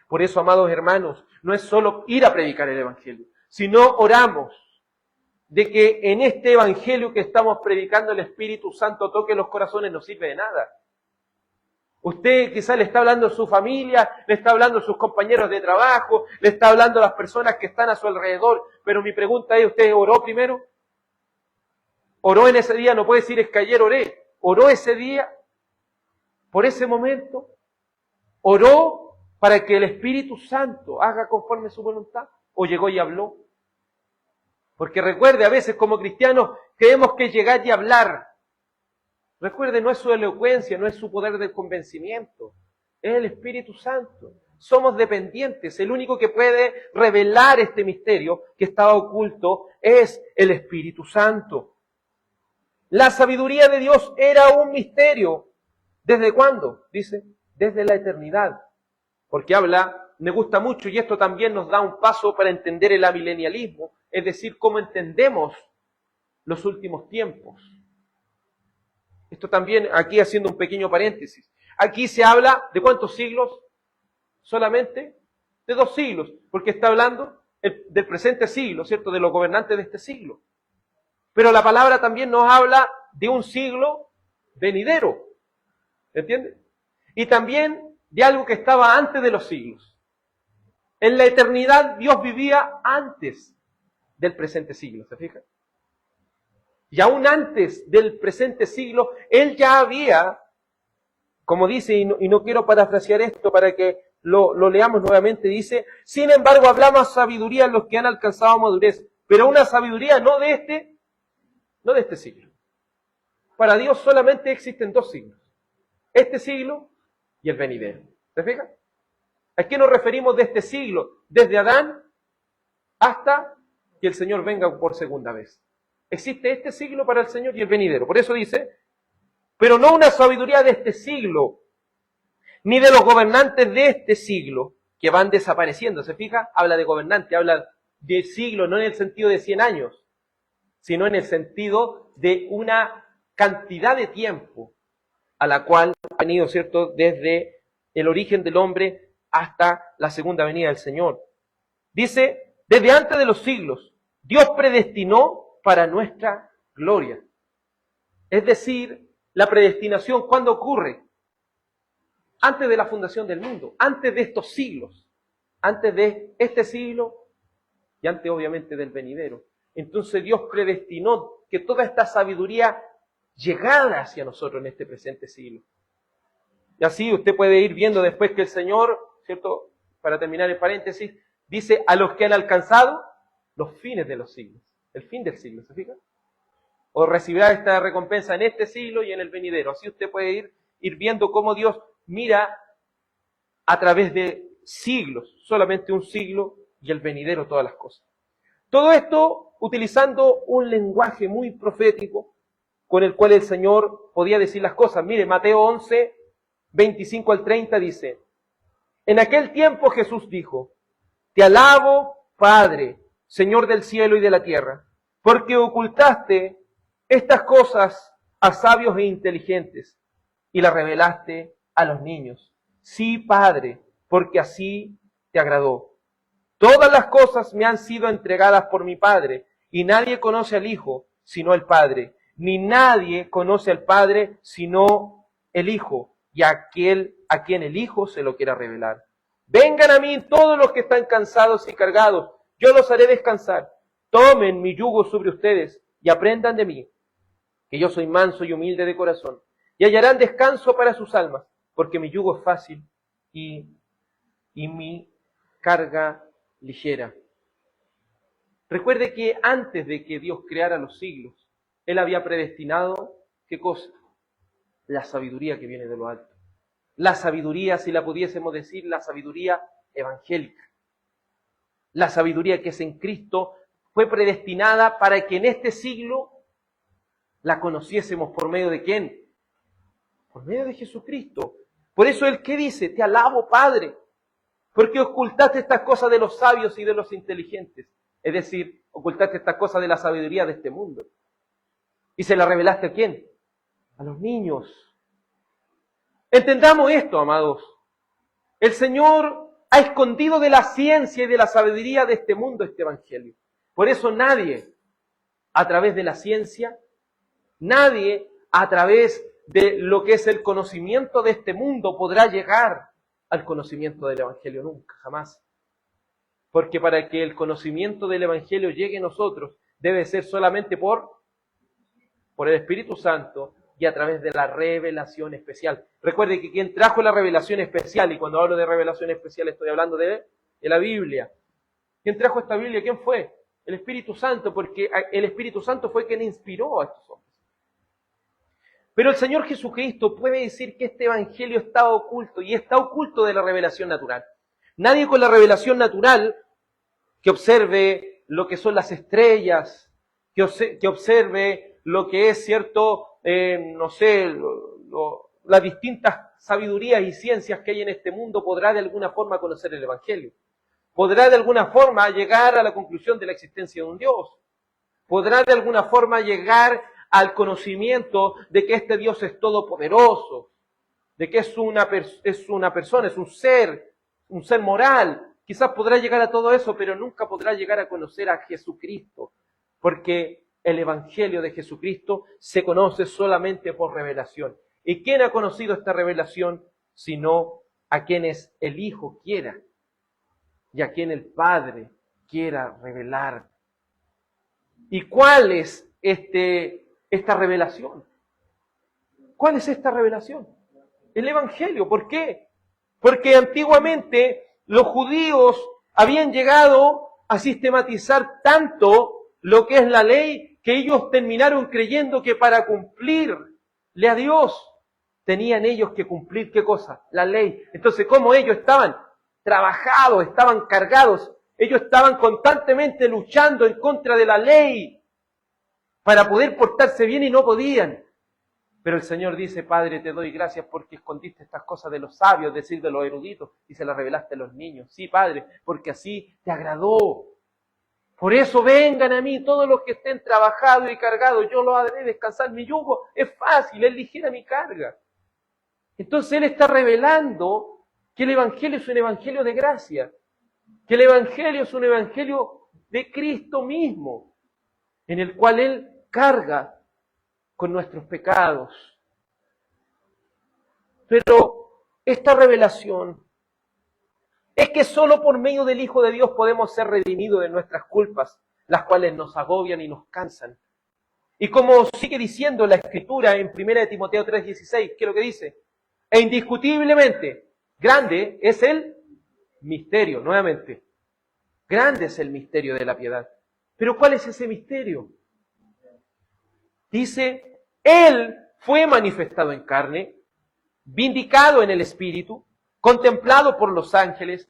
Por eso, amados hermanos, no es solo ir a predicar el Evangelio, sino oramos de que en este Evangelio que estamos predicando el Espíritu Santo toque los corazones, no sirve de nada. Usted quizás le está hablando a su familia, le está hablando a sus compañeros de trabajo, le está hablando a las personas que están a su alrededor, pero mi pregunta es, ¿usted oró primero? ¿Oró en ese día? No puede decir es que ayer oré. ¿Oró ese día? ¿Por ese momento? ¿Oró para que el Espíritu Santo haga conforme su voluntad? ¿O llegó y habló? Porque recuerde, a veces como cristianos creemos que llegar y hablar. Recuerde, no es su elocuencia, no es su poder de convencimiento. Es el Espíritu Santo. Somos dependientes. El único que puede revelar este misterio que estaba oculto es el Espíritu Santo. La sabiduría de Dios era un misterio. ¿Desde cuándo? Dice, desde la eternidad. Porque habla, me gusta mucho, y esto también nos da un paso para entender el amilenialismo, es decir, cómo entendemos los últimos tiempos. Esto también, aquí haciendo un pequeño paréntesis. Aquí se habla de ¿cuántos siglos? Solamente de 2 siglos, porque está hablando del presente siglo, ¿cierto? De los gobernantes de este siglo. Pero la palabra también nos habla de un siglo venidero. ¿Entiende? Y también de algo que estaba antes de los siglos. En la eternidad Dios vivía antes del presente siglo, ¿se fijan? Y aún antes del presente siglo, Él ya había, como dice, y no quiero parafrasear esto para que lo leamos nuevamente, dice, sin embargo hablamos sabiduría en los que han alcanzado madurez, pero una sabiduría no de este siglo. Para Dios solamente existen 2 siglos. Este siglo y el venidero. ¿Se fijan? ¿A qué nos referimos de este siglo? Desde Adán hasta que el Señor venga por segunda vez. Existe este siglo para el Señor y el venidero. Por eso dice, pero no una sabiduría de este siglo, ni de los gobernantes de este siglo, que van desapareciendo. ¿Se fija? Habla de gobernante, habla de siglo, no en el sentido de 100 años, sino en el sentido de una cantidad de tiempo a la cual ha venido, ¿cierto?, desde el origen del hombre hasta la segunda venida del Señor. Dice, desde antes de los siglos, Dios predestinó para nuestra gloria. Es decir, la predestinación, ¿cuándo ocurre? Antes de la fundación del mundo, antes de estos siglos, antes de este siglo y antes obviamente del venidero. Entonces Dios predestinó que toda esta sabiduría llegara hacia nosotros en este presente siglo. Y así usted puede ir viendo después que el Señor, ¿cierto? Para terminar el paréntesis, dice a los que han alcanzado los fines de los siglos. El fin del siglo, ¿se fija? O recibirá esta recompensa en este siglo y en el venidero. Así usted puede ir viendo cómo Dios mira a través de siglos, solamente un siglo y el venidero todas las cosas. Todo esto utilizando un lenguaje muy profético con el cual el Señor podía decir las cosas. Mire, Mateo 11, 25 al 30 dice: en aquel tiempo Jesús dijo: te alabo, Padre, Señor del cielo y de la tierra, porque ocultaste estas cosas a sabios e inteligentes y las revelaste a los niños. Sí, Padre, porque así te agradó. Todas las cosas me han sido entregadas por mi Padre, y nadie conoce al Hijo sino el Padre, ni nadie conoce al Padre sino el Hijo, y aquel a quien el Hijo se lo quiera revelar. Vengan a mí todos los que están cansados y cargados, yo los haré descansar. Tomen mi yugo sobre ustedes y aprendan de mí, que yo soy manso y humilde de corazón, y hallarán descanso para sus almas, porque mi yugo es fácil y mi carga ligera. Recuerde que antes de que Dios creara los siglos, Él había predestinado, ¿qué cosa? La sabiduría que viene de lo alto. La sabiduría, si la pudiésemos decir, la sabiduría evangélica. La sabiduría que es en Cristo fue predestinada para que en este siglo la conociésemos por medio de ¿quién? Por medio de Jesucristo. Por eso Él, ¿qué dice? Te alabo, Padre, porque ocultaste estas cosas de los sabios y de los inteligentes. Es decir, ocultaste estas cosas de la sabiduría de este mundo. ¿Y se la revelaste a quién? A los niños. Entendamos esto, amados. El Señor ha escondido de la ciencia y de la sabiduría de este mundo este evangelio. Por eso nadie, a través de la ciencia, nadie, a través de lo que es el conocimiento de este mundo, podrá llegar al conocimiento del evangelio nunca, jamás. Porque para que el conocimiento del evangelio llegue a nosotros, debe ser solamente por el Espíritu Santo y a través de la revelación especial. Recuerde que quien trajo la revelación especial, y cuando hablo de revelación especial estoy hablando de la Biblia. ¿Quién trajo esta Biblia? ¿Quién fue? El Espíritu Santo, porque el Espíritu Santo fue quien inspiró a estos hombres. Pero el Señor Jesucristo puede decir que este evangelio estaba oculto, y está oculto de la revelación natural. Nadie con la revelación natural que observe lo que son las estrellas, que observe lo que es cierto, las distintas sabidurías y ciencias que hay en este mundo, podrá de alguna forma conocer el evangelio. Podrá de alguna forma llegar a la conclusión de la existencia de un Dios. Podrá de alguna forma llegar al conocimiento de que este Dios es todopoderoso, de que es una persona, es un ser moral. Quizás podrá llegar a todo eso, pero nunca podrá llegar a conocer a Jesucristo, porque el evangelio de Jesucristo se conoce solamente por revelación. ¿Y quién ha conocido esta revelación sino a quienes el Hijo quiera y a quien el Padre quiera revelar? ¿Y cuál es esta revelación? ¿Cuál es esta revelación? El evangelio. ¿Por qué? Porque antiguamente los judíos habían llegado a sistematizar tanto lo que es la ley, que ellos terminaron creyendo que para cumplirle a Dios tenían ellos que cumplir, ¿qué cosa? La ley. Entonces, como ellos estaban trabajados, estaban cargados, ellos estaban constantemente luchando en contra de la ley para poder portarse bien y no podían. Pero el Señor dice: Padre, te doy gracias porque escondiste estas cosas de los sabios, es decir, de los eruditos, y se las revelaste a los niños. Sí, Padre, porque así te agradó. Por eso vengan a mí todos los que estén trabajados y cargados, yo los haré descansar. Mi yugo es fácil, es ligera mi carga. Entonces Él está revelando que el evangelio es un evangelio de gracia, que el evangelio es un evangelio de Cristo mismo, en el cual Él carga con nuestros pecados. Pero esta revelación es que solo por medio del Hijo de Dios podemos ser redimidos de nuestras culpas, las cuales nos agobian y nos cansan. Y como sigue diciendo la Escritura en 1 Timoteo 3:16, ¿qué es lo que dice? E indiscutiblemente, grande es el misterio, nuevamente. Grande es el misterio de la piedad. Pero ¿cuál es ese misterio? Dice, Él fue manifestado en carne, vindicado en el Espíritu, contemplado por los ángeles,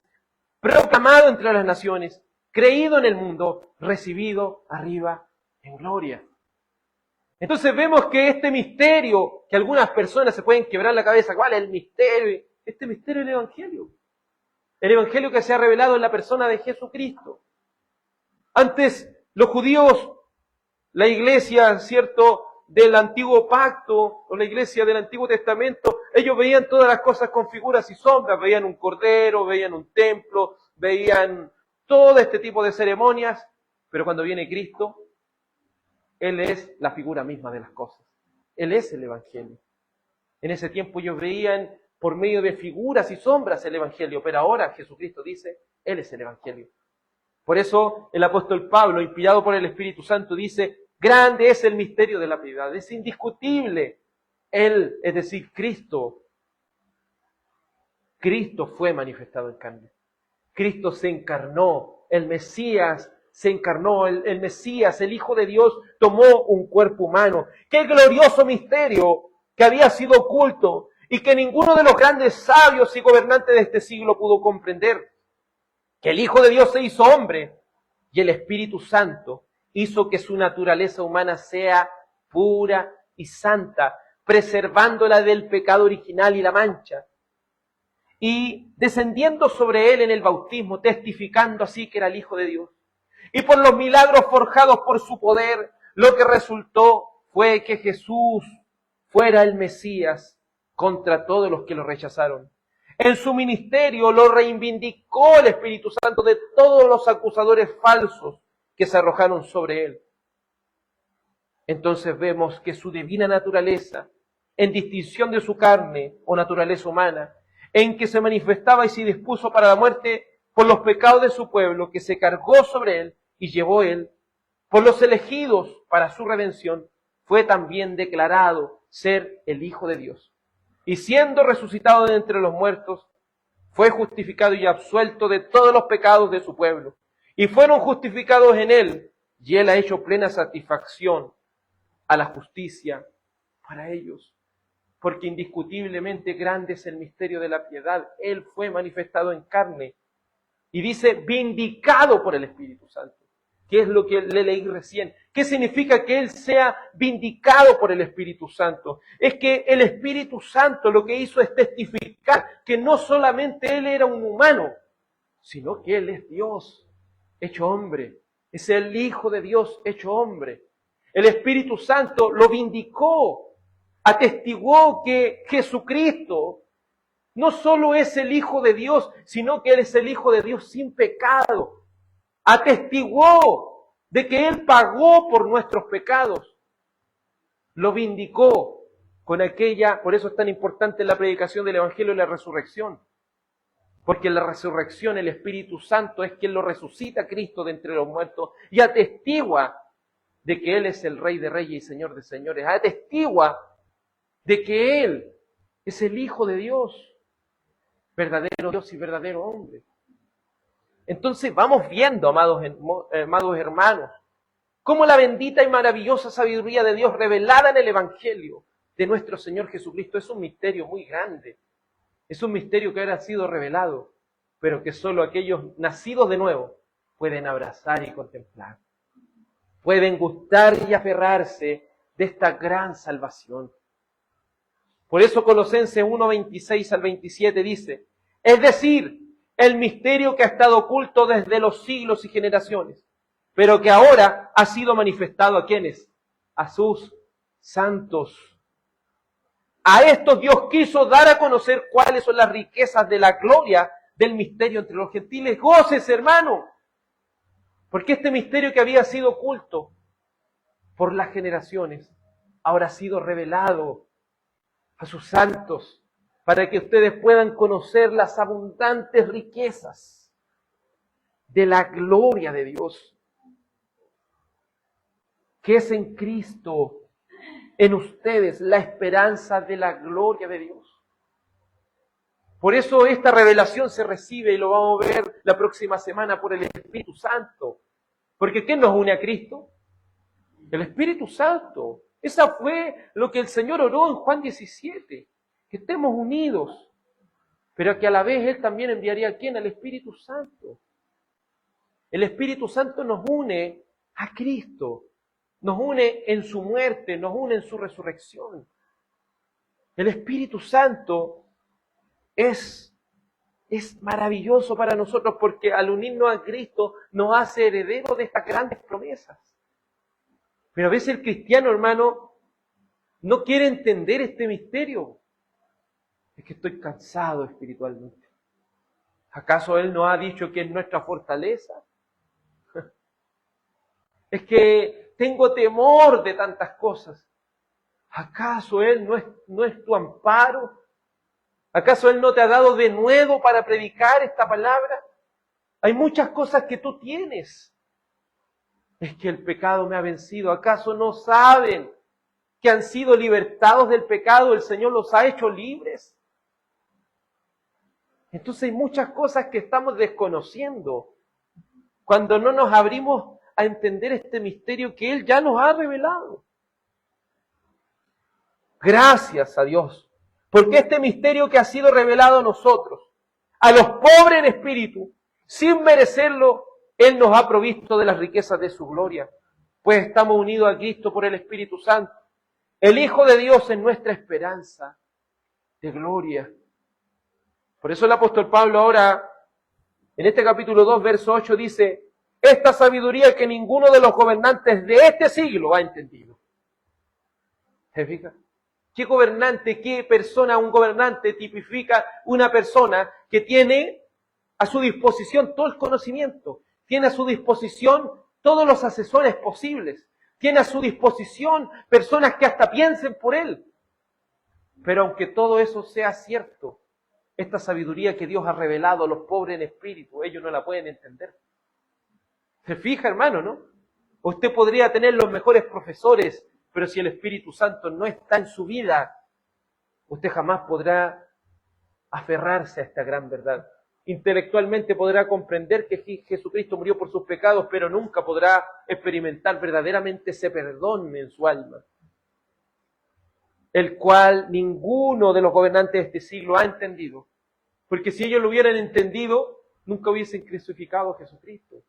proclamado entre las naciones, creído en el mundo, recibido arriba en gloria. Entonces vemos que este misterio, que algunas personas se pueden quebrar la cabeza, ¿cuál es el misterio? Este misterio es el Evangelio. El Evangelio que se ha revelado en la persona de Jesucristo. Antes, los judíos, la iglesia, ¿cierto?, del Antiguo Pacto, o la iglesia del Antiguo Testamento, ellos veían todas las cosas con figuras y sombras, veían un cordero, veían un templo, veían todo este tipo de ceremonias, pero cuando viene Cristo, Él es la figura misma de las cosas. Él es el Evangelio. En ese tiempo ellos veían por medio de figuras y sombras el Evangelio, pero ahora Jesucristo dice, Él es el Evangelio. Por eso el apóstol Pablo, inspirado por el Espíritu Santo, dice, grande es el misterio de la piedad, es indiscutible. Él, es decir, Cristo fue manifestado en carne. Cristo se encarnó, el Mesías se encarnó, el Mesías, el Hijo de Dios, tomó un cuerpo humano. ¡Qué glorioso misterio que había sido oculto y que ninguno de los grandes sabios y gobernantes de este siglo pudo comprender! Que el Hijo de Dios se hizo hombre y el Espíritu Santo hizo que su naturaleza humana sea pura y santa, preservándola del pecado original y la mancha. Y descendiendo sobre él en el bautismo, testificando así que era el Hijo de Dios. Y por los milagros forjados por su poder, lo que resultó fue que Jesús fuera el Mesías contra todos los que lo rechazaron. En su ministerio lo reivindicó el Espíritu Santo de todos los acusadores falsos que se arrojaron sobre él. Entonces vemos que su divina naturaleza, en distinción de su carne o naturaleza humana, en que se manifestaba y se dispuso para la muerte por los pecados de su pueblo, que se cargó sobre él y llevó él, por los elegidos para su redención, fue también declarado ser el Hijo de Dios. Y siendo resucitado de entre los muertos, fue justificado y absuelto de todos los pecados de su pueblo. Y fueron justificados en él, y él ha hecho plena satisfacción a la justicia para ellos. Porque indiscutiblemente grande es el misterio de la piedad. Él fue manifestado en carne. Y dice, vindicado por el Espíritu Santo. ¿Qué es lo que le leí recién? ¿Qué significa que Él sea vindicado por el Espíritu Santo? Es que el Espíritu Santo lo que hizo es testificar que no solamente Él era un humano, sino que Él es Dios hecho hombre. Es el Hijo de Dios hecho hombre. El Espíritu Santo lo vindicó, atestiguó que Jesucristo no solo es el Hijo de Dios, sino que Él es el Hijo de Dios sin pecado. Atestiguó de que Él pagó por nuestros pecados. Lo vindicó con aquella, por eso es tan importante la predicación del Evangelio y la resurrección. Porque en la resurrección el Espíritu Santo es quien lo resucita a Cristo de entre los muertos y atestigua de que Él es el Rey de Reyes y Señor de Señores. Atestigua de que Él es el Hijo de Dios, verdadero Dios y verdadero hombre. Entonces vamos viendo, amados hermanos, cómo la bendita y maravillosa sabiduría de Dios revelada en el Evangelio de nuestro Señor Jesucristo es un misterio muy grande. Es un misterio que ahora ha sido revelado, pero que solo aquellos nacidos de nuevo pueden abrazar y contemplar. Pueden gustar y aferrarse de esta gran salvación. Por eso Colosenses 1:26 al 27 dice, es decir, el misterio que ha estado oculto desde los siglos y generaciones, pero que ahora ha sido manifestado ¿a quiénes? A sus santos. A estos Dios quiso dar a conocer cuáles son las riquezas de la gloria del misterio entre los gentiles. Gócese, hermano, porque este misterio que había sido oculto por las generaciones ahora ha sido revelado a sus santos, para que ustedes puedan conocer las abundantes riquezas de la gloria de Dios. que es en Cristo, en ustedes, la esperanza de la gloria de Dios. Por eso esta revelación se recibe, y lo vamos a ver la próxima semana, por el Espíritu Santo. Porque ¿quién nos une a Cristo? El Espíritu Santo. Esa fue lo que el Señor oró en Juan 17, que estemos unidos, pero que a la vez Él también enviaría ¿a quién? Al Espíritu Santo. El Espíritu Santo nos une a Cristo, nos une en su muerte, nos une en su resurrección. El Espíritu Santo es maravilloso para nosotros porque al unirnos a Cristo nos hace herederos de estas grandes promesas. Pero a veces el cristiano, hermano, no quiere entender este misterio. Es que estoy cansado espiritualmente. ¿Acaso Él nos ha dicho que es nuestra fortaleza? Es que tengo temor de tantas cosas. ¿Acaso Él no es tu amparo? ¿Acaso Él no te ha dado de nuevo para predicar esta palabra? Hay muchas cosas que tú tienes. Es que el pecado me ha vencido. ¿Acaso no saben que han sido libertados del pecado? El Señor los ha hecho libres. Entonces hay muchas cosas que estamos desconociendo cuando no nos abrimos a entender este misterio que Él ya nos ha revelado. Gracias a Dios, porque este misterio que ha sido revelado a nosotros, a los pobres en espíritu, sin merecerlo, Él nos ha provisto de las riquezas de su gloria, pues estamos unidos a Cristo por el Espíritu Santo. El Hijo de Dios es nuestra esperanza de gloria. Por eso el apóstol Pablo ahora, en este capítulo 2, verso 8, dice: esta sabiduría que ninguno de los gobernantes de este siglo ha entendido. ¿Se fija? ¿Qué gobernante, qué persona? Un gobernante tipifica una persona que tiene a su disposición todo el conocimiento, tiene a su disposición todos los asesores posibles, tiene a su disposición personas que hasta piensen por él. Pero aunque todo eso sea cierto, esta sabiduría que Dios ha revelado a los pobres en espíritu, ellos no la pueden entender. Se fija, hermano, ¿no? Usted podría tener los mejores profesores, pero si el Espíritu Santo no está en su vida, usted jamás podrá aferrarse a esta gran verdad. Intelectualmente podrá comprender que Jesucristo murió por sus pecados, pero nunca podrá experimentar verdaderamente ese perdón en su alma, el cual ninguno de los gobernantes de este siglo ha entendido. Porque si ellos lo hubieran entendido, nunca hubiesen crucificado a Jesucristo.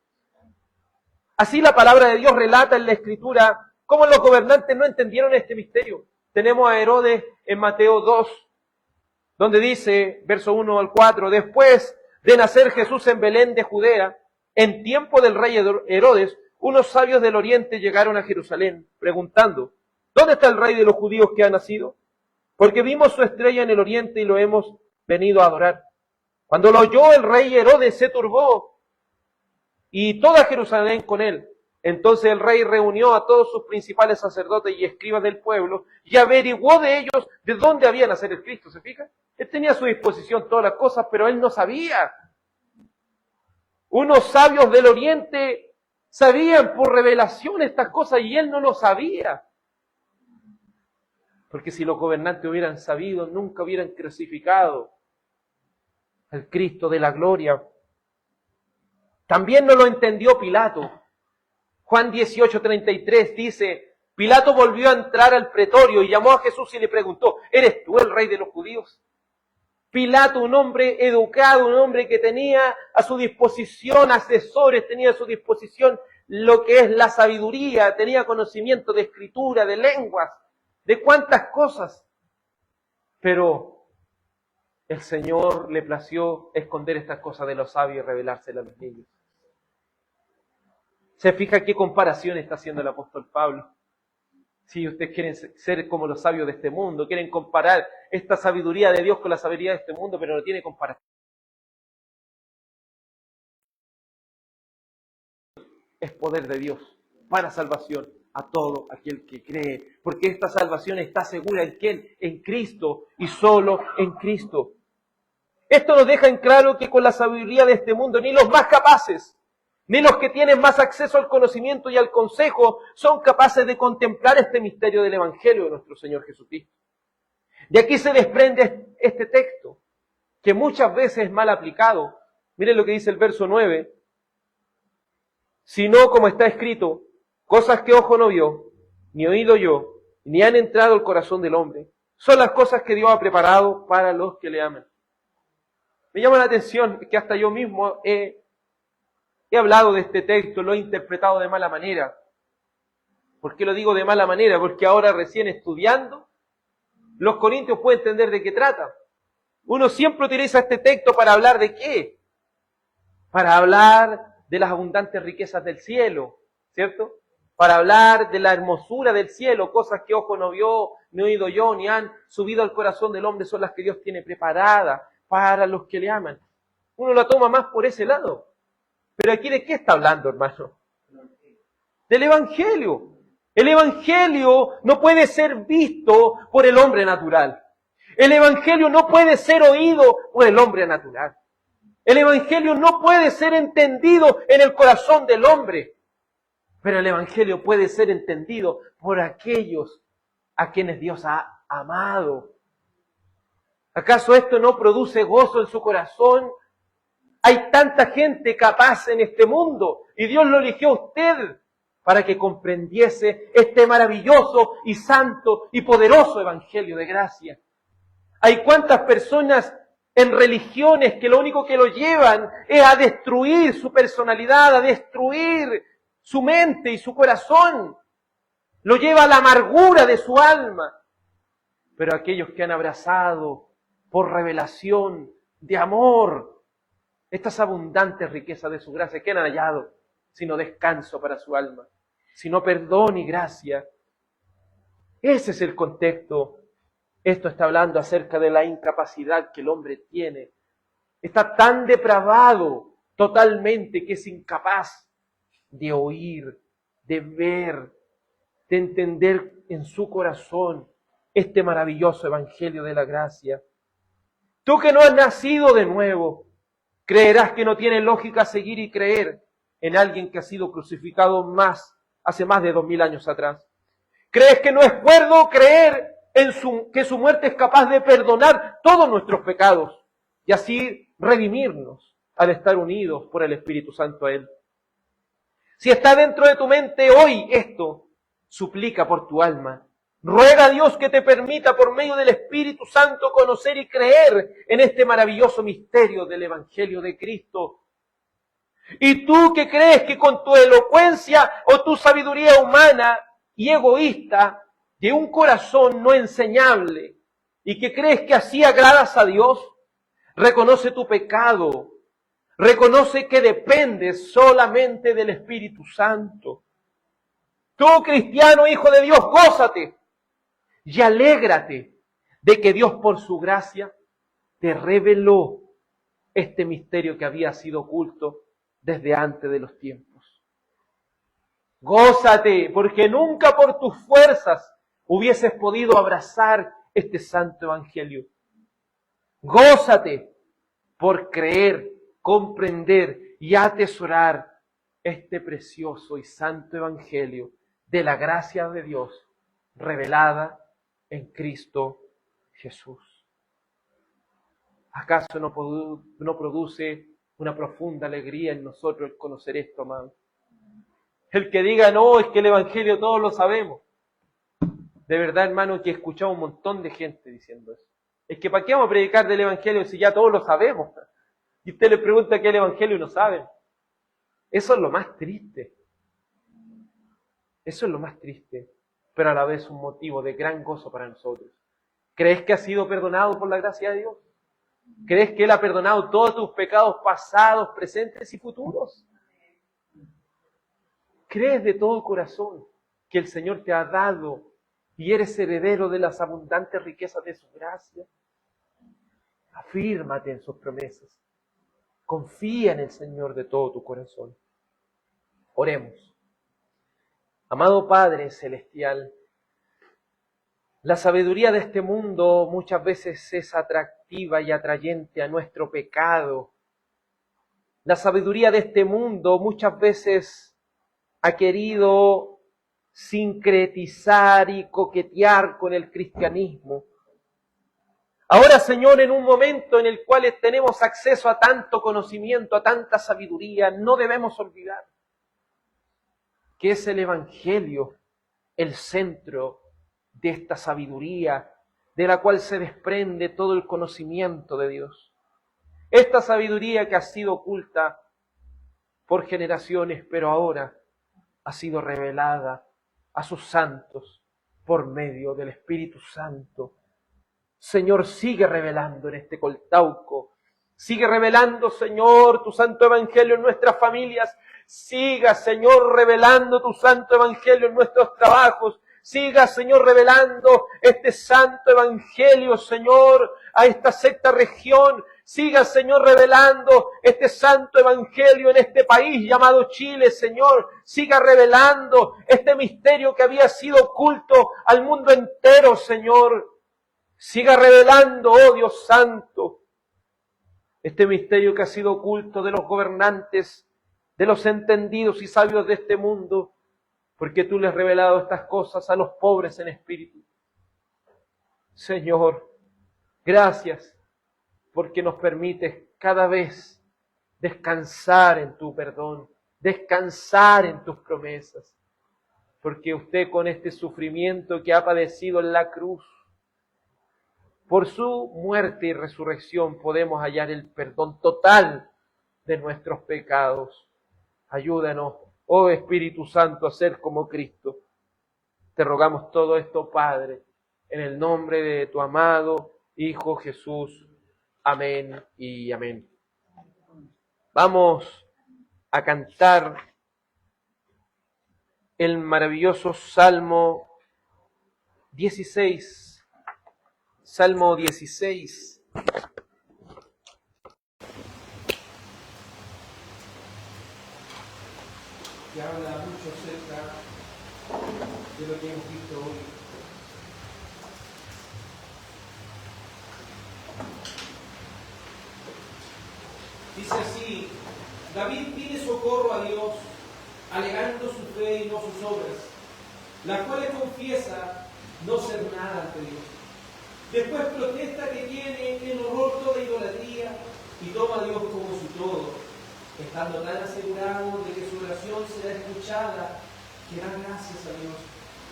Así la palabra de Dios relata en la Escritura cómo los gobernantes no entendieron este misterio. Tenemos a Herodes en Mateo 2, donde dice, verso 1 al 4, después de nacer Jesús en Belén de Judea, en tiempo del rey Herodes, unos sabios del oriente llegaron a Jerusalén, preguntando, ¿dónde está el rey de los judíos que ha nacido? Porque vimos su estrella en el oriente y lo hemos venido a adorar. Cuando lo oyó el rey Herodes se turbó y toda Jerusalén con él. Entonces el rey reunió a todos sus principales sacerdotes y escribas del pueblo y averiguó de ellos de dónde había nacer el Cristo. ¿Se fija? Él tenía a su disposición todas las cosas, pero él no sabía. Unos sabios del oriente sabían por revelación estas cosas y él no lo sabía. Porque si los gobernantes hubieran sabido, nunca hubieran crucificado al Cristo de la gloria. También no lo entendió Pilato. Juan 18:33 dice, Pilato volvió a entrar al pretorio y llamó a Jesús y le preguntó, ¿eres tú el rey de los judíos? Pilato, un hombre educado, un hombre que tenía a su disposición asesores, tenía a su disposición lo que es la sabiduría, tenía conocimiento de escritura, de lenguas, de cuántas cosas. Pero el Señor le plació esconder estas cosas de los sabios y revelárselas a los niños. ¿Se fija qué comparación está haciendo el apóstol Pablo? Si ustedes quieren ser como los sabios de este mundo, quieren comparar esta sabiduría de Dios con la sabiduría de este mundo, pero no tiene comparación. Es poder de Dios para salvación a todo aquel que cree, porque esta salvación está segura en ¿quién? En Cristo y solo en Cristo. Esto nos deja en claro que con la sabiduría de este mundo ni los más capaces, ni los que tienen más acceso al conocimiento y al consejo son capaces de contemplar este misterio del Evangelio de nuestro Señor Jesucristo. De aquí se desprende este texto, que muchas veces es mal aplicado. Miren lo que dice el verso 9. Sino como está escrito, cosas que ojo no vio, ni oído yo, ni han entrado al corazón del hombre, son las cosas que Dios ha preparado para los que le aman. Me llama la atención que hasta yo mismo he hablado de este texto, lo he interpretado de mala manera. ¿Por qué lo digo de mala manera? Porque ahora recién estudiando, los corintios pueden entender de qué trata. Uno siempre utiliza este texto para hablar de qué. Para hablar de las abundantes riquezas del cielo, ¿cierto? Para hablar de la hermosura del cielo, cosas que ojo no vio, ni oído yo, ni han subido al corazón del hombre, son las que Dios tiene preparadas para los que le aman. Uno la toma más por ese lado. Pero aquí ¿de qué está hablando, hermano? Del Evangelio. El Evangelio no puede ser visto por el hombre natural. El Evangelio no puede ser oído por el hombre natural. El Evangelio no puede ser entendido en el corazón del hombre. Pero el Evangelio puede ser entendido por aquellos a quienes Dios ha amado. ¿Acaso esto no produce gozo en su corazón? Hay tanta gente capaz en este mundo y Dios lo eligió a usted para que comprendiese este maravilloso y santo y poderoso Evangelio de gracia. Hay cuántas personas en religiones que lo único que lo llevan es a destruir su personalidad, a destruir su mente y su corazón. Lo lleva a la amargura de su alma. Pero aquellos que han abrazado por revelación de amor estas abundantes riquezas de su gracia, ¿qué han hallado? Sino descanso para su alma, sino perdón y gracia. Ese es el contexto. Esto está hablando acerca de la incapacidad que el hombre tiene. Está tan depravado totalmente que es incapaz de oír, de ver, de entender en su corazón este maravilloso evangelio de la gracia. Tú que no has nacido de nuevo, creerás que no tiene lógica seguir y creer en alguien que ha sido crucificado hace más de 2000 años atrás. ¿Crees que no es cuerdo creer que su muerte es capaz de perdonar todos nuestros pecados y así redimirnos al estar unidos por el Espíritu Santo a Él? Si está dentro de tu mente hoy esto, suplica por tu alma. Ruega a Dios que te permita por medio del Espíritu Santo conocer y creer en este maravilloso misterio del Evangelio de Cristo. Y tú que crees que con tu elocuencia o tu sabiduría humana y egoísta, de un corazón no enseñable, y que crees que así agradas a Dios, reconoce tu pecado, reconoce que dependes solamente del Espíritu Santo. Tú, cristiano, hijo de Dios, gózate y alégrate de que Dios por su gracia te reveló este misterio que había sido oculto desde antes de los tiempos. Gózate, porque nunca por tus fuerzas hubieses podido abrazar este santo evangelio. Gózate por creer, comprender y atesorar este precioso y santo evangelio de la gracia de Dios revelada en Cristo Jesús. ¿Acaso no produce una profunda alegría en nosotros el conocer esto, amado? El que diga, no, es que el evangelio todos lo sabemos. De verdad, hermano, que he escuchado un montón de gente diciendo eso. Es que ¿para qué vamos a predicar del evangelio si ya todos lo sabemos? Y usted le pregunta qué es el evangelio y no saben. Eso es lo más triste. Eso es lo más triste, pero a la vez un motivo de gran gozo para nosotros. ¿Crees que has sido perdonado por la gracia de Dios? ¿Crees que Él ha perdonado todos tus pecados pasados, presentes y futuros? ¿Crees de todo corazón que el Señor te ha dado y eres heredero de las abundantes riquezas de su gracia? Afírmate en sus promesas. Confía en el Señor de todo tu corazón. Oremos. Amado Padre Celestial, la sabiduría de este mundo muchas veces es atractiva y atrayente a nuestro pecado. La sabiduría de este mundo muchas veces ha querido sincretizar y coquetear con el cristianismo. Ahora, Señor, en un momento en el cual tenemos acceso a tanto conocimiento, a tanta sabiduría, no debemos olvidar que es el Evangelio el centro de esta sabiduría, de la cual se desprende todo el conocimiento de Dios. Esta sabiduría que ha sido oculta por generaciones, pero ahora ha sido revelada a sus santos por medio del Espíritu Santo. Señor, sigue revelando en este Coltauco. Sigue revelando, Señor, tu santo evangelio en nuestras familias. Siga, Señor, revelando tu santo evangelio en nuestros trabajos. Siga, Señor, revelando este santo evangelio, Señor, a esta sexta región. Siga, Señor, revelando este santo evangelio en este país llamado Chile, Señor. Siga revelando este misterio que había sido oculto al mundo entero, Señor. Siga revelando, oh Dios santo, este misterio que ha sido oculto de los gobernantes, de los entendidos y sabios de este mundo, porque tú le has revelado estas cosas a los pobres en espíritu. Señor, gracias, porque nos permites cada vez descansar en tu perdón, descansar en tus promesas, porque usted con este sufrimiento que ha padecido en la cruz, por su muerte y resurrección podemos hallar el perdón total de nuestros pecados. Ayúdanos, oh Espíritu Santo, a ser como Cristo. Te rogamos todo esto, Padre, en el nombre de tu amado Hijo Jesús. Amén y amén. Vamos a cantar el maravilloso Salmo 16. Salmo 16. Que habla mucho acerca de lo que hemos visto hoy. Dice así: David pide socorro a Dios, alegando su fe y no sus obras, las cuales confiesa no ser nada ante Dios. Después protesta que tiene en horror toda idolatría y toma a Dios como su todo, estando tan asegurado de que su oración será escuchada, que da gracias a Dios.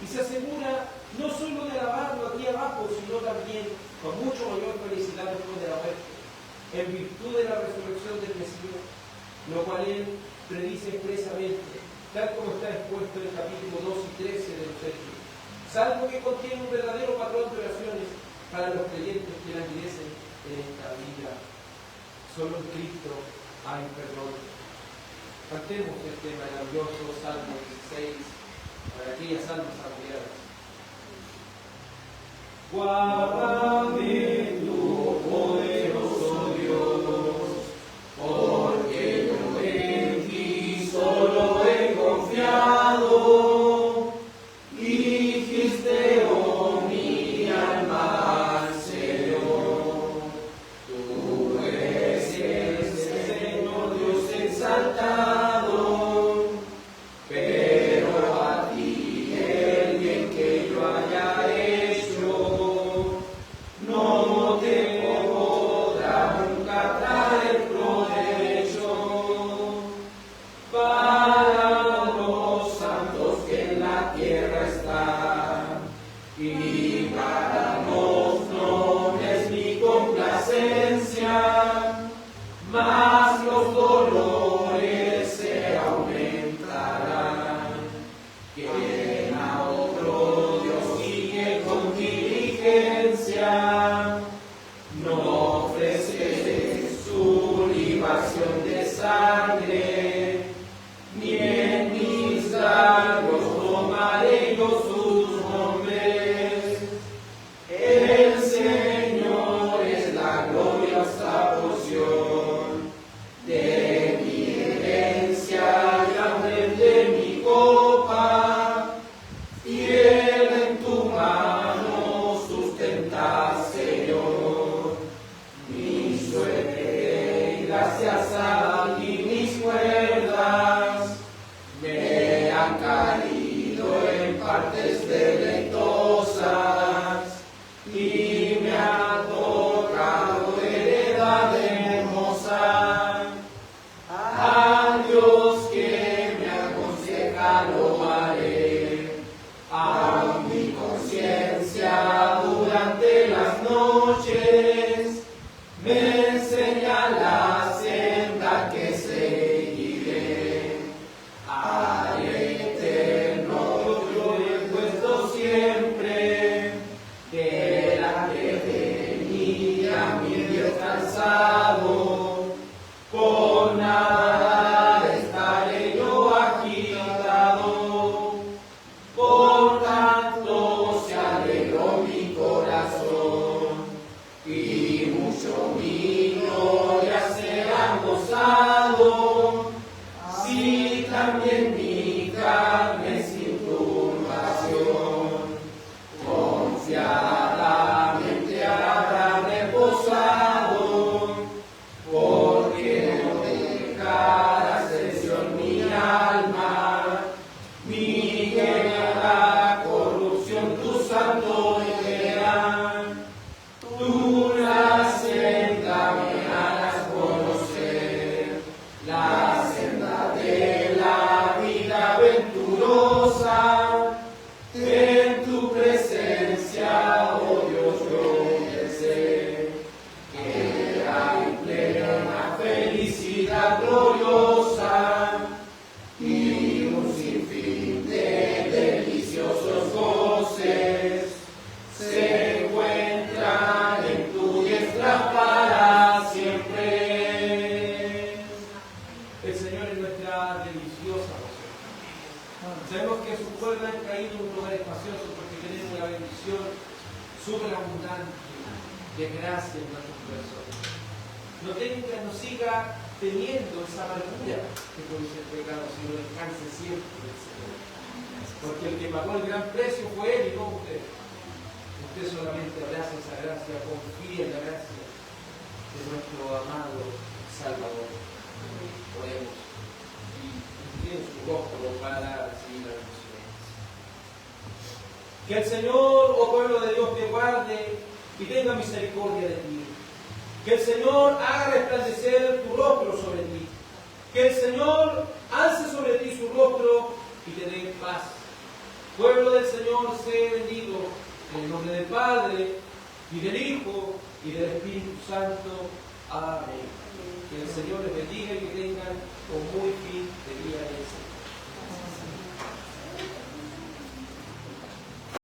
Y se asegura no solo de alabarlo aquí abajo, sino también con mucho mayor felicidad después de la muerte, en virtud de la resurrección del Mesías, lo cual él predice expresamente, tal como está expuesto en el capítulo 2 y 13 de los Hechos. Salmo que contiene un verdadero patrón de oraciones para los creyentes que la merecen en esta vida. Solo en Cristo hay perdón. Cantemos este maravilloso Salmo 16 para aquellas almas agobiadas. Guárdame tu poderoso Dios, porque yo en ti solo he confiado. Dijiste, oh mi alma, Señor, tú eres el Señor Dios exaltado, pero a ti el bien que yo haya hecho no te podrá nunca traer provecho. Para los santos que en la tierra están, y para los nobles mi complacencia, mas los dolores se aumentarán. Quien a otro Dios sigue con diligencia, no ofrece su libación de sangre, ni en mis labios tomaré yo sus nombres. El Señor es la gloriosa porción de mi herencia y hambre de mi copa. Fiel en tu mano sustentas, Señor, mi suerte y gracias a ti. Dios que me aconseja lo haré. A mi conciencia durante las noches me enseña la senda que seguiré. Al eterno yo he puesto siempre, delante de mí a mi Dios cansado, con nada estaré yo agitado, por tanto se alegró mi corazón, y mucho mi gloria será gozado, si también mi carne sin turbación, confiadamente habrá reposado, porque no dejarás lesión mi alma, ni llegará corrupción tu santo verán. Tú la senda me harás conocer, la senda de la vida venturosa. En tu presencia, oh Dios, yo pensé que hay plena felicidad gloriosa y un sinfín de deliciosos goces se encuentran en tu diestra para siempre. El Señor es nuestra deliciosa voz. Sabemos que sus pueblos han caído en un lugar espacioso porque tenemos una bendición superabundante de gracia en nuestros corazones. No tenga, no siga teniendo esa amargura que produce el pecado, sino descanse siempre del Señor. Porque el que pagó el gran precio fue Él y no usted. Usted solamente abraza esa gracia, confía en la gracia de nuestro amado Salvador. Oremos y en su rostro para recibir la bendición. Que el Señor, oh pueblo de Dios, te guarde y tenga misericordia de ti. Que el Señor haga resplandecer tu rostro sobre ti. Que el Señor alce sobre ti su rostro y te dé paz. Pueblo del Señor, sé bendito en el nombre del Padre, y del Hijo, y del Espíritu Santo. Amén. Que el Señor les bendiga y que tengan un muy fin de día.